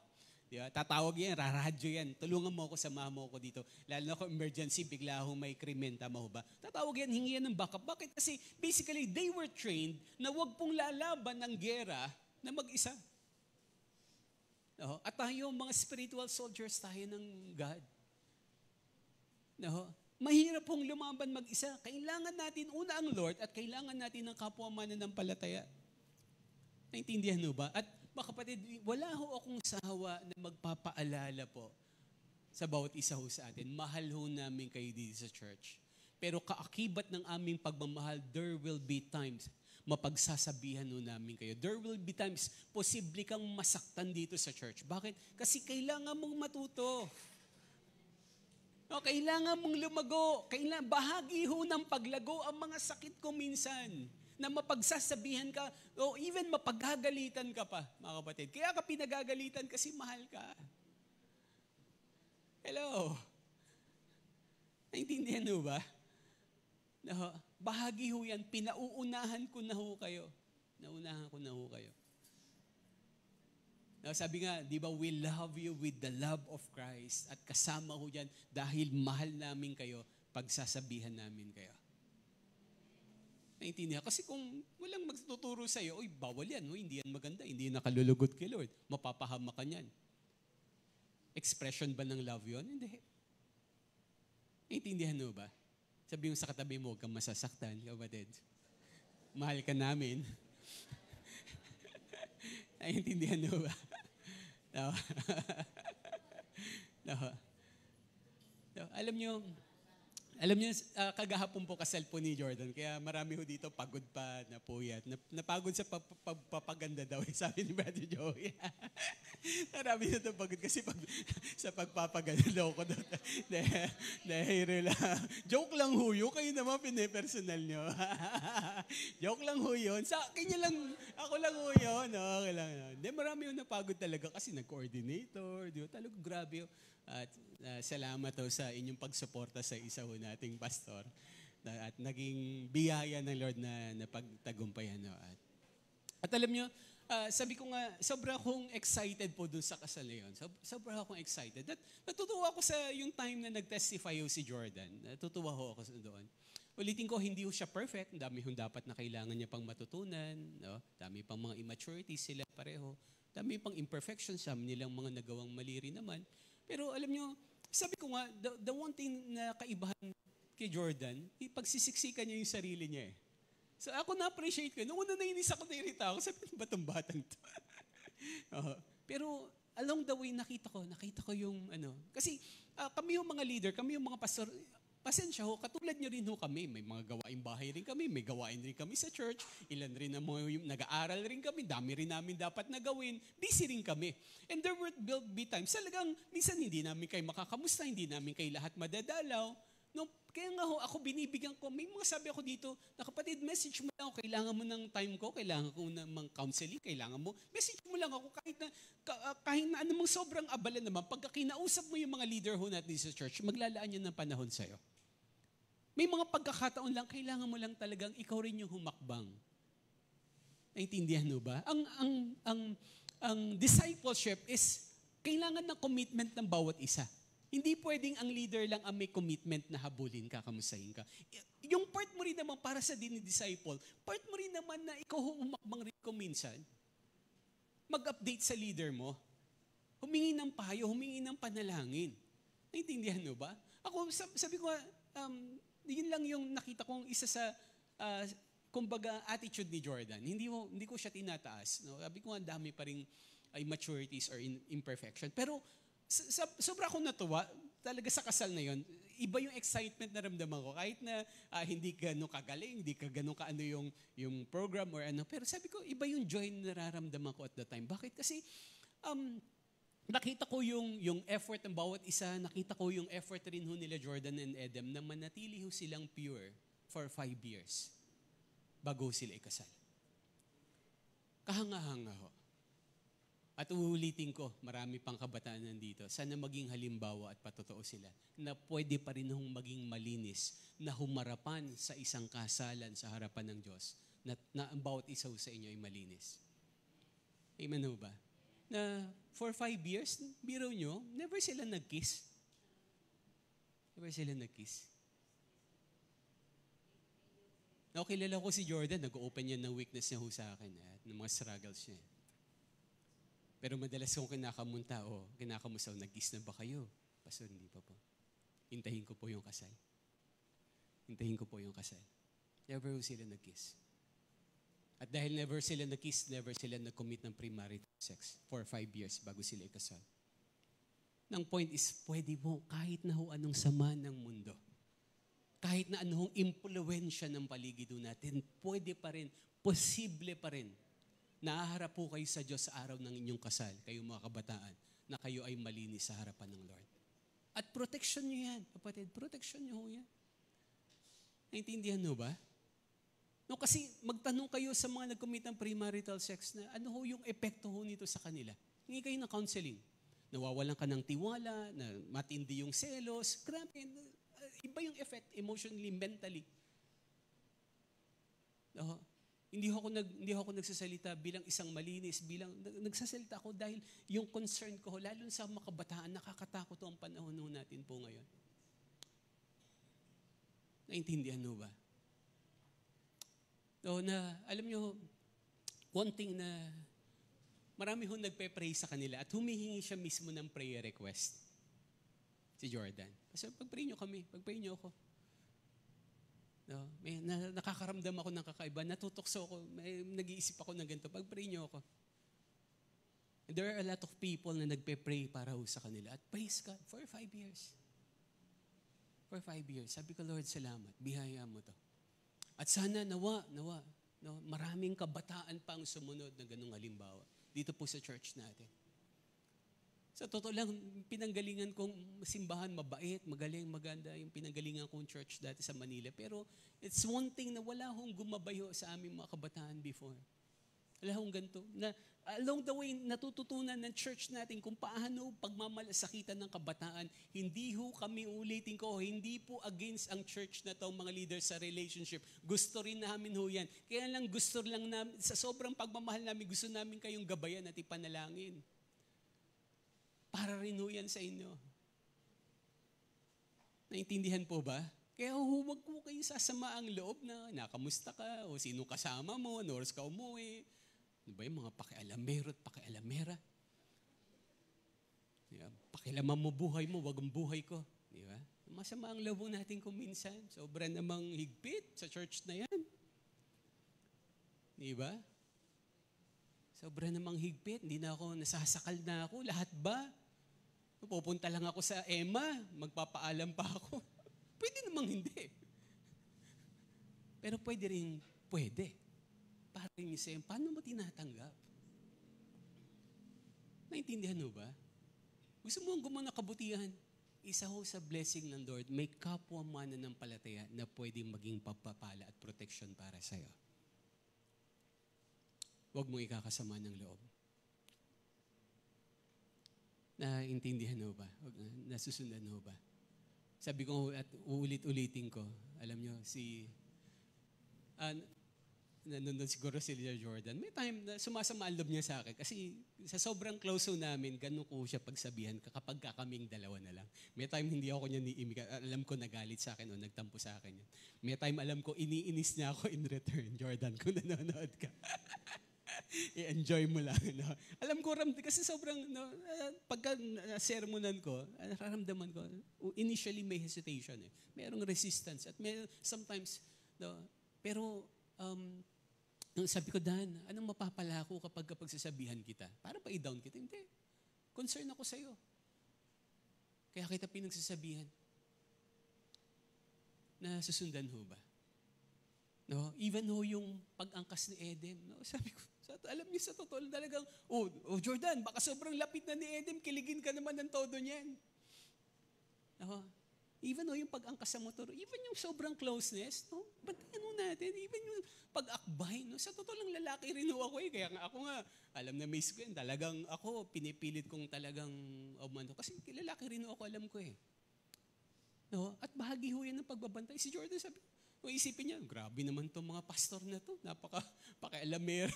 Diba? Tatawag yan, raradyo yan. Tulungan mo ako, samahan mo ako dito. Lalo na kung emergency, bigla hong may krimen, tama ho ba? Tatawag yan, hingi yan ng backup. Bakit? Kasi basically, they were trained na wag pong lalaban ng giyera na mag-isa. No? At tayo, mga spiritual soldiers, tayo ng God. No? Mahirap pong lumaban mag-isa. Kailangan natin una ang Lord at kailangan natin ng kapwa mananampalataya. Naintindihan mo ba? At mga kapatid, wala ho akong sawa na magpapaalala po sa bawat isa ho sa atin. Mahal ho namin kayo dito sa church. Pero kaakibat ng aming pagmamahal, there will be times mapagsasabihan ho namin kayo. There will be times, posible kang masaktan dito sa church. Bakit? Kasi kailangan mong matuto. No, kailangan mong lumago. Bahagi ho ng paglago ang mga sakit ko minsan na mapagsasabihan ka o even mapaggagalitan ka pa, mga kapatid. Kaya ka pinagagalitan kasi mahal ka. Hello? Naintindihan ho ba? No, bahagi ho yan, pinauunahan ko na ho kayo. Naunahan ko na ho kayo. No, sabi nga, di ba, we love you with the love of Christ. At kasama ho yan, dahil mahal namin kayo, pagsasabihan namin kayo. Naintindihan? Kasi kung walang magtuturo sa'yo, bawal yan, hindi yan maganda, hindi yan nakalulugod kay Lord. Mapapahama ka niyan. Expression ba ng love yun? Hindi. Naintindihan mo ba? Sabi mo sa katabi mo, huwag kang masasaktan, kapatid. Mahal ka namin. Naiintindihan mo ba? No. No. No. Alam nyo, kagahapon po kasal po ni Jordan, kaya marami ho dito pagod pa, napuyat. Napagod sa papaganda daw, sabi ni Brother Joey. Marami na ito pagod kasi sa pagpapaganda daw ko daw. Dahil lang. Joke lang ho yun, kayo naman pinipersonal nyo. Joke lang ho yun. Sa akin lang, ako lang ho yun. Okay lang. Hindi, marami ho napagod talaga kasi nag-coordinator. Talagang grabe ho. At salamat ho sa inyong pagsuporta sa isa ho nating pastor. At naging biyaya ng Lord na napagtagumpayan. No? At alam nyo, sabi ko nga, sobra akong excited po dun sa kasal na yun. Sobra akong excited. At natutuwa ako sa yung time na nag-testify ho si Jordan. Natutuwa ho ako doon. Ulitin ko, hindi ho siya perfect. Dami hong dapat na kailangan niya pang matutunan. No? Dami pang mga immaturities sila pareho. Dami pang imperfections. Dami nilang mga nagawang mali rin naman. Pero alam nyo, sabi ko nga, the one thing na kaibahan kay Jordan, pagsisiksikan niya yung sarili niya eh. So ako na-appreciate ko. Noong una nainis ako, nairita ako, sabi ko, ba itong batang to? Pero along the way, nakita ko yung kasi kami yung mga leader, kami yung mga pastor, pasensya ho, katulad nyo rin ho kami. May mga gawaing bahay rin kami, may gawain rin kami sa church, ilan rin na mga nag-aaral rin kami, dami rin namin dapat na gawin, busy rin kami. And there will be times, talagang minsan hindi namin kayo makakamusta, hindi namin kayo lahat madadalaw. No, kaya nga ho, ako binibigyan ko, may mga sabi ako dito, na kapatid, message mo lang ako, kailangan mo ng time ko, kailangan ko ng counseling, kailangan mo, message mo lang ako kahit na anumang sobrang abala naman, pagka kinausap mo yung mga leader ho natin sa church, maglalaan yan ng panahon sa'yo. May mga pagkakataon lang, kailangan mo lang talagang ikaw rin yung humakbang. Naintindihan mo ba? Ang discipleship is kailangan ng commitment ng bawat isa. Hindi pwedeng ang leader lang ang may commitment na habulin ka, kamusahin ka. Yung part mo rin naman para sa disciple, part mo rin naman na ikaw humakbang rin ko minsan. Mag-update sa leader mo. Humingi ng payo, humingi ng panalangin. Naintindihan mo ba? Ako, sabi ko, yun lang yung nakita kong isa sa kumbaga, attitude ni Jordan. Hindi ko siya tinataas. No? Sabi ko, ang dami pa rin immaturities or imperfection. Pero sobra akong natuwa talaga sa kasal na yon. Iba yung excitement na ramdaman ko. Kahit na hindi ganun kagaling, hindi ka ganun kaano yung program or ano. Pero sabi ko, iba yung joy na nararamdaman ko at the time. Bakit? Kasi nakita ko yung effort ng bawat isa. Nakita ko yung effort rin ho nila Jordan and Edem na manatili ho silang pure for 5 years bago sila ikasal. Kahanga-hanga ho. At uulitin ko, marami pang kabataan nandito. Sana maging halimbawa at patotoo sila na pwede pa rin hong maging malinis na humarapan sa isang kasalan sa harapan ng Diyos na ang bawat isa sa inyo ay malinis. Amen ho ba? Na for 5 years, biro nyo, never sila nag-kiss. Never sila nag-kiss. Kilala ko si Jordan, nag-open yan ng weakness niya ho sa akin at ng mga struggles niya. Pero madalas kong kinakamunta kinakamusta, nag-kiss na ba kayo? Pastor, hindi pa po. Hintahin ko po yung kasal. Hintahin ko po yung kasal. Never sila nag-kiss. At dahil never sila nag-kiss, never sila nag-commit ng premarital sex for 5 years bago sila ikasal. Ang point is, pwede mo kahit na ho anong sama ng mundo, kahit na anong impluwensya ng paligid natin, pwede pa rin, posible pa rin, naaharap po kayo sa Diyos sa araw ng inyong kasal, kayo mga kabataan, na kayo ay malinis sa harapan ng Lord. At protection nyo yan, kapatid, protection nyo yan. Naintindihan nyo ba? No, kasi magtanong kayo sa mga nag-commit ng premarital sex na ano ho yung epekto ho nito sa kanila. Hingi kayo ng counseling. Nawawalan ka ng tiwala, na matindi yung selos, grabe, iba yung effect emotionally, mentally. No? Hindi ako nagsasalita bilang isang malinis, nagsasalita ako dahil yung concern ko, lalo sa mga kabataan, nakakatakot ang panahon natin po ngayon. Naintindihan mo ba? So, alam nyo, one thing na marami ho nagpe-pray sa kanila at humihingi siya mismo ng prayer request. Si Jordan. Kasi pag-pray nyo kami, pag-pray nyo ako. No, nakakaramdam ako ng kakaiba, natutokso ako, nag-iisip ako ng ganito, pag-pray nyo ako. And there are a lot of people na nagpe-pray para ho sa kanila. At praise God, for 5 years. For 5 years. Sabi ko, Lord, salamat, bihaya mo to. At sana nawa, no, maraming kabataan pang sumunod na ganung halimbawa dito po sa church natin. Sa totoo lang, pinanggalingan kong simbahan, mabait, magaling, maganda, yung pinanggalingan kong church dati sa Manila. Pero it's one thing na wala hong gumabayo sa aming mga kabataan before. Wala hong ganito. Na along the way, natututunan ng church natin kung paano pagmamalasakitan ng kabataan. Hindi ho kami, ulitin ko, hindi po against ang church na to, mga leaders sa relationship. Gusto rin namin ho yan. Kaya lang gusto lang namin, sa sobrang pagmamahal namin, gusto namin kayong gabayan at ipanalangin. Para rin ho yan sa inyo. Naintindihan po ba? Kaya huwag po kayo sasama ang loob na nakamusta ka o sino kasama mo, ano oras ka umuwi. Ano ba yung mga pakialamero at pakialamera? Diba? Pakialaman mo buhay mo, wag ang buhay ko. Diba? Masama ang loob natin kung minsan. Sobra namang higpit sa church na yan. Diba? Sobra namang higpit. Hindi na ako, nasasakal na ako. Lahat ba? Pupunta lang ako sa EMA, magpapaalam pa ako. Pwede namang hindi. Pero pwede rin, pwede. Parang yung sa'yo, paano mo tinatanggap? Naintindihan mo ba? Gusto mo ang gumawa ng kabutihan? Isa ho sa blessing ng Lord, may kapwa mananampalataya na pwedeng maging pagpapala at protection para sa'yo. Huwag mo ikakasama ng loob. Naintindihan mo ba? Nasusundan mo ba? Sabi ko at uulit-ulitin ko, alam nyo, nandun siguro si Jordan, may time na sumasama ang loob niya sa akin kasi sa sobrang close namin, ganun ko siya pagsabihan kapag kaming dalawa na lang. May time hindi ako niya niimik, alam ko nagalit sa akin o nagtampo sa akin yun. May time alam ko iniinis niya ako in return. Jordan, kung nanonood ka. I-enjoy mo lang. No? Alam ko, kasi sobrang, pagka sermonan ko, nararamdaman ko, initially may hesitation. Mayroong resistance. At sometimes, pero sabi ko, Dan, anong mapapala ko kapag sasabihan kita? Para ba i-down kita? Hindi. Concern ako sa'yo. Kaya kita pinagsasabihan. Na susundan ho ba? No? Even ho yung pag-angkas ni Edem. No? Sabi ko, alam niyo sa totoo talagang, Jordan, baka sobrang lapit na ni Edem, kiligin ka naman ng todo niyan. No? Even yung pag-angkas sa motor, even yung sobrang closeness, no? Bantayan mo natin, even yung pag-akbay, no? Sa totoo lang lalaki rin ako kaya nga ako nga, alam na miss ko yan, talagang ako, pinipilit kong talagang, kasi lalaki rin ako, alam ko No? At bahagi ho yan ng pagbabantay. Si Jordan sabi, isipin niya, grabe naman itong mga pastor na to, napaka-alamero.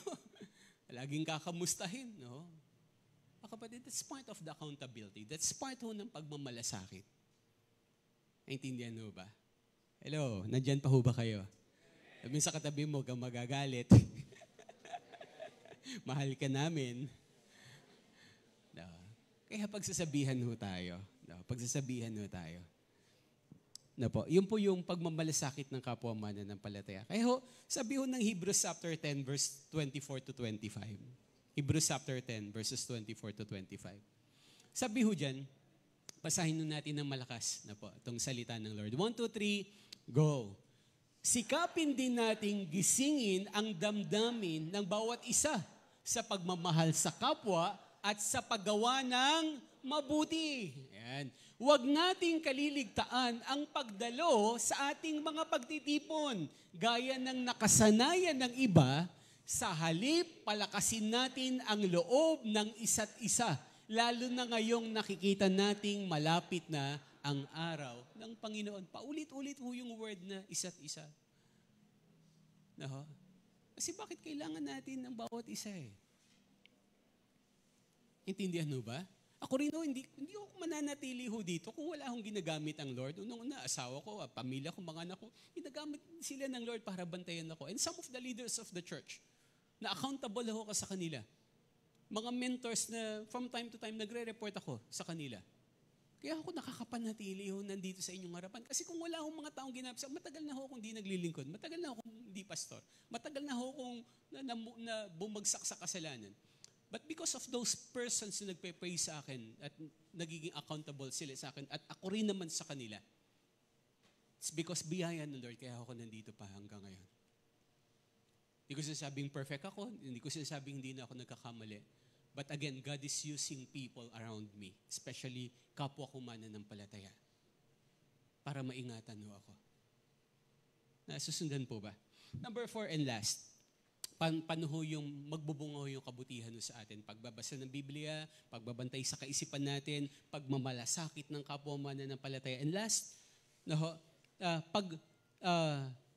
Laging kakamustahin, no? Kapatid, that's part of the accountability. That's part ho ng pagmamalasakit. Naintindihan ho ba? Hello, nandyan pa ho ba kayo? Sabi sa katabi mo, kang magagalit. Mahal ka namin. No. Kaya pagsasabihan ho tayo. No. Pagsasabihan ho tayo. No po, yun po yung pagmamalasakit ng kapwa mananampalataya. Kaya ho, sabi ho ng Hebrews chapter 10 verse 24 to 25. Hebrews chapter 10 verses 24 to 25. Sabi ho dyan, basahin nun natin ng malakas na po itong salita ng Lord. 1, 2, 3, go. Sikapin din nating gisingin ang damdamin ng bawat isa sa pagmamahal sa kapwa at sa paggawa ng mabuti. Yan. Huwag nating kaliligtaan ang pagdalo sa ating mga pagtitipon, gaya ng nakasanayan ng iba, sa halip palakasin natin ang loob ng isa't isa, lalo na ngayong nakikita nating malapit na ang araw ng Panginoon. Paulit-ulit ho yung word na isa't isa. No? Kasi bakit kailangan natin ng bawat isa Intindihan mo ba? Ako rin hindi ako mananatili ho dito kung wala akong ginagamit ang Lord. Unang-una, asawa ko, pamilya ko, mga anak ko, ginagamit sila ng Lord para bantayan ako. And some of the leaders of the church, na accountable ako sa kanila. Mga mentors na from time to time nagre-report ako sa kanila. Kaya ako nakakapanatili ho nandito sa inyong harapan. Kasi kung wala akong mga taong ginamit, matagal na ho akong hindi naglilingkod, matagal na ho akong hindi pastor, matagal na ho akong na bumagsak sa kasalanan. But because of those persons na nagpe-pray sa akin at nagiging accountable sila sa akin at ako rin naman sa kanila, it's because biyaya ng Lord kaya ako nandito pa hanggang ngayon. Hindi ko sinasabing perfect ako, hindi ko sinasabing hindi na ako nagkakamali. But again, God is using people around me, especially kapwa ko mananampalataya, para maingatan mo ako. Nasusundan po ba? Number 4 and last, paano yung magbubunga yung kabutihan sa atin? Pagbabasa ng Biblia, pagbabantay sa kaisipan natin, pagmamalasakit ng kapwa mananampalataya. And last,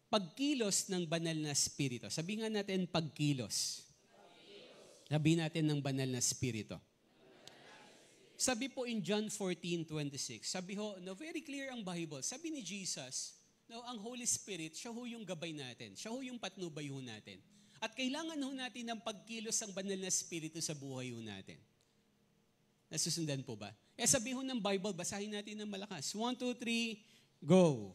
pagkilos ng banal na spirito. Sabihin nga natin pagkilos. Sabihin natin ng banal na spirito. Sabi po in John 14:26, sabi ho, very clear ang Bible. Sabi ni Jesus, ang Holy Spirit, siya ho yung gabay natin. Siya ho yung patnubay ho natin. At kailangan ho natin ng pagkilos ng banal na spirito sa buhay ho natin. Nasusundan po ba? Sabi ho ng Bible, basahin natin ng malakas. 1, 2, 3, go!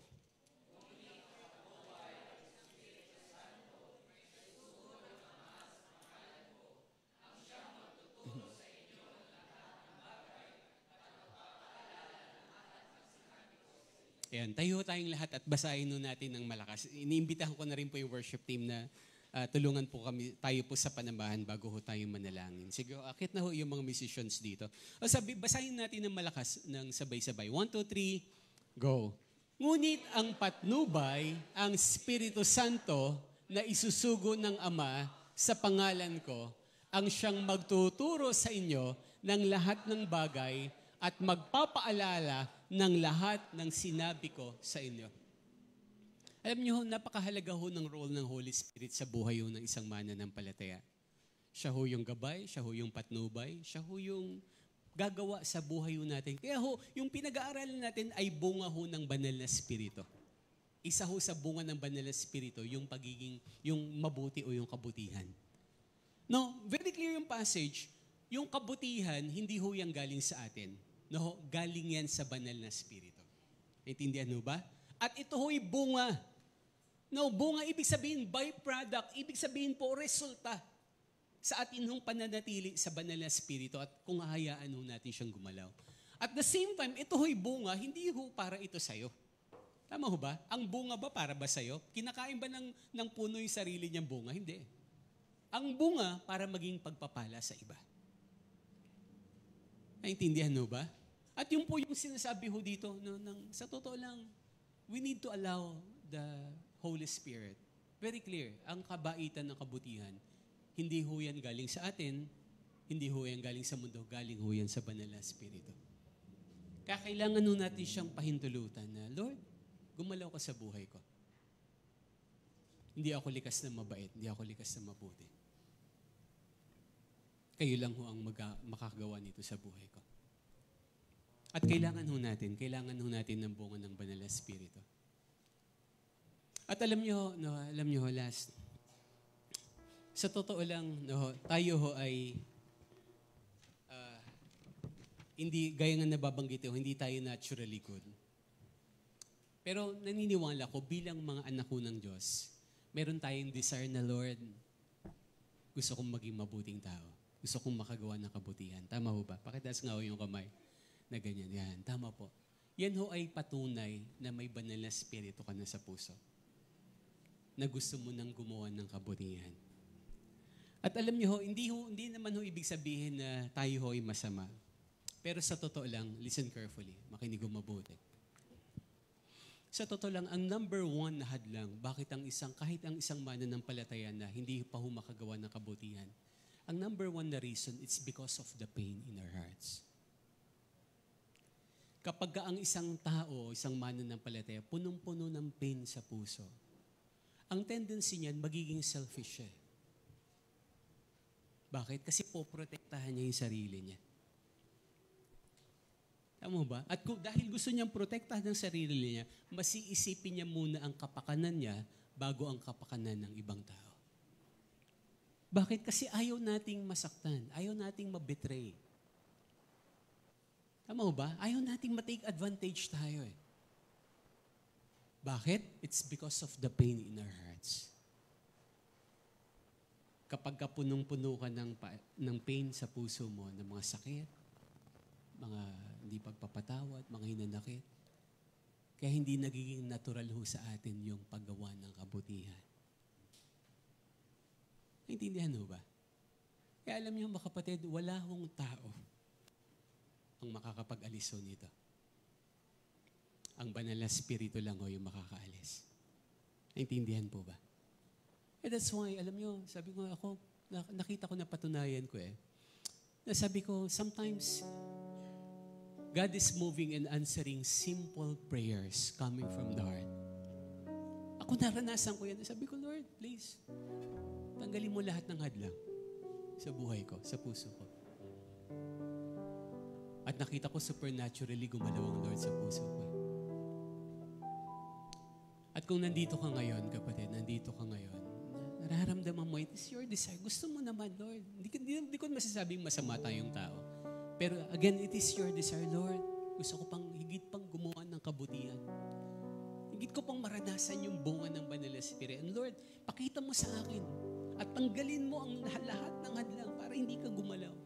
Ayan, tayo tayong lahat at basahin nun natin ng malakas. Iniimbitahan ko na rin po yung worship team na tulungan po tayo po sa panambahan bago ho tayo manalangin. Sige, akit na ho yung mga musicians dito. Basahin natin ng malakas ng sabay-sabay. 1, 2, 3, go. Ngunit ang patnubay, ang Espiritu Santo na isusugo ng Ama sa pangalan ko, ang siyang magtuturo sa inyo ng lahat ng bagay at magpapaalala ng lahat ng sinabi ko sa inyo. Alam niyo, napakahalaga ho ng role ng Holy Spirit sa buhay ho ng isang mananampalataya. Siya ho yung gabay, siya ho yung patnubay, siya ho yung gagawa sa buhay ho natin. Kaya ho, yung pinag-aaralan natin ay bunga ho ng banal na spirito. Isa ho sa bunga ng banal na spirito, yung pagiging, yung mabuti o yung kabutihan. No, very clear yung passage. Yung kabutihan, hindi ho yung galing sa atin. No, galing yan sa banal na spirito. Naintindihan mo ba? At ito ho'y bunga. No, bunga ibig sabihin byproduct, ibig sabihin po resulta sa atin hong pananatili sa banal na Espiritu at kung hahayaan ho natin siyang gumalaw. At the same time, ito ho'y bunga, hindi ho para ito sa'yo. Tama ho ba? Ang bunga ba para ba sa'yo? Kinakain ba ng puno yung sarili niyang bunga? Hindi. Ang bunga para maging pagpapala sa iba. Naintindihan ho ba? At yun po yung sinasabi ho dito, sa totoo lang, we need to allow the Holy Spirit. Very clear, ang kabaitan ng kabutihan, hindi ho yan galing sa atin, hindi ho yan galing sa mundo, galing ho yan sa banal na Espiritu. Kaya kailangan ho natin siyang pahintulutan na, Lord, gumalaw ka sa buhay ko. Hindi ako likas na mabait, hindi ako likas na mabuti. Kayo lang ho ang makakagawa nito sa buhay ko. At kailangan ho natin ng bunga ng banal na Espiritu. At alam nyo, last, sa totoo lang, tayo ho ay, hindi, gaya nga nababanggit ho, hindi tayo naturally good. Pero naniniwala ko, bilang mga anak ko ng Diyos, meron tayong desire na, Lord, gusto kong maging mabuting tao. Gusto kong makagawa ng kabutihan. Tama ho ba? Pakitaas nga ho yung kamay na ganyan. Yan, tama po. Yan ho ay patunay na may banal na Espiritu ka na sa puso. Na gusto mo nang gumawa ng kabutihan. At alam niyo ho, hindi naman ho ibig sabihin na tayo ho ay masama. Pero sa totoo lang, listen carefully, makinig ho mabuti. Sa totoo lang, ang number one na hadlang, kahit ang isang mananampalataya na hindi pa ho makagawa ng kabutihan, ang number one na reason, it's because of the pain in our hearts. Kapag ang isang tao, isang mananampalataya, punong-puno ng pain sa puso, ang tendency niyan, magiging selfish siya. Bakit? Kasi poprotektahan niya yung sarili niya. Tama ba? At dahil gusto niyang protektahan ng sarili niya, mas iisipin niya muna ang kapakanan niya bago ang kapakanan ng ibang tao. Bakit? Kasi ayaw nating masaktan. Ayaw nating mabetray. Tama ba? Ayaw nating matake advantage tayo eh. Bakit? It's because of the pain in our hearts. Kapag punong-puno ka ng pain sa puso mo, ng mga sakit, mga hindi pagpapatawad, mga hinanakit, kaya hindi nagiging natural ho sa atin yung paggawa ng kabutihan. Naintindihan ho ba? Kaya alam niyo mga kapatid, wala hong tao ang makakapag-alis ho nito. Ang banal na Espiritu lang ho yung makakaalis. Naintindihan po ba? That's why, alam nyo, sabi ko ako, nakita ko na patunayan ko na sabi ko, sometimes, God is moving and answering simple prayers coming from the heart. Ako naranasan ko yan. Sabi ko, Lord, please, tanggalin mo lahat ng hadlang sa buhay ko, sa puso ko. At nakita ko supernaturally gumalaw ang Lord sa puso ko. At kung nandito ka ngayon, kapatid, nararamdaman mo, it is your desire. Gusto mo naman, Lord. Hindi ko masasabing masama tayong tao. Pero again, it is your desire, Lord. Gusto ko higit pang gumawa ng kabutihan. Higit ko pang maranasan yung bunga ng banal na Espiritu. And Lord, pakita mo sa akin at tanggalin mo ang lahat ng hadlang para hindi ka gumalaw.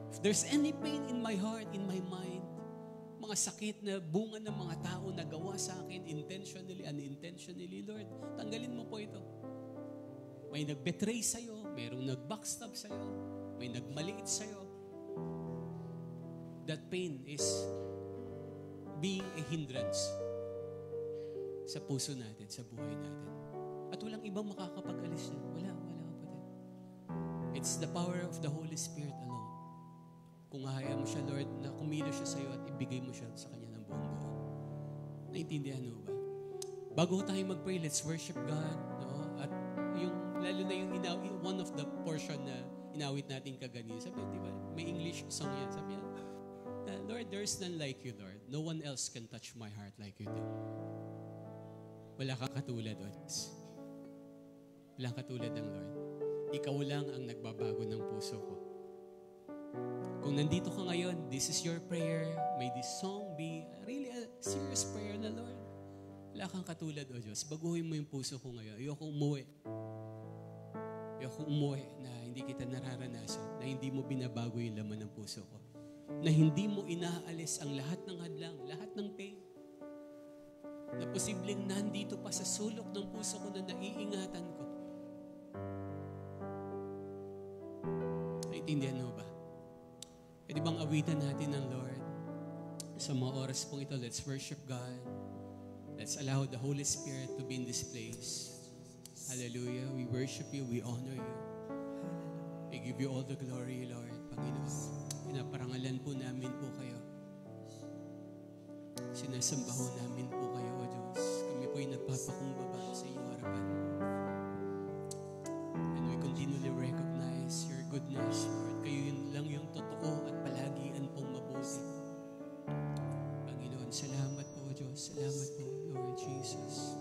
If there's any pain in my heart, in my mind, mga sakit na bunga ng mga tao na gawa sa akin intentionally, unintentionally, Lord, tanggalin mo po ito. May nag-betray sa'yo, mayroong nag-backstab sa'yo, may nagmaliit sa'yo. That pain is being a hindrance sa puso natin, sa buhay natin. At walang ibang makakapag-alis niya. Wala kapatid. It's the power of the Holy Spirit alone. Kung hahayaan mo siya, Lord, na kumilos siya sa'yo at ibigay mo siya sa Kanya ng buong buo. Naintindihan mo ba? Bago tayo mag-pray, let's worship God. No? At lalo na yung one of the portion na inawit natin kaganina. Sabi, di ba? May English song yan. Sabi yan, Lord, there's none like you, Lord. No one else can touch my heart like you do. Wala kang katulad, Lord. Wala kang katulad ng Lord. Ikaw lang ang nagbabago ng puso ko. Kung nandito ka ngayon, this is your prayer. May this song be really a serious prayer na, Lord. Wala kang katulad, O Diyos. Baguhin mo yung puso ko ngayon. Ayoko umuwi. Ayoko umuwi na hindi kita nararanasan, na hindi mo binabago yung laman ng puso ko. Na hindi mo inaalis ang lahat ng hadlang, lahat ng pain. Na posibleng nandito pa sa sulok ng puso ko na naiingatan ko. Naintindihan mo ba? Pwede bang awitan natin ng Lord? Sa mga oras pong ito, let's worship God. Let's allow the Holy Spirit to be in this place. Hallelujah. We worship you. We honor you. We give you all the glory, Lord, Panginoon. Pinaparangalan po namin po kayo. Sinasamba ho namin po kayo, O Diyos. Kami po'y nagpapakumbaba sa iyong harapan. And we continually recognize your goodness, Lord. Kayo yun lang yung totoo at palagian pong mabuti. Panginoon, salamat po, O Diyos. Salamat po, Lord Jesus.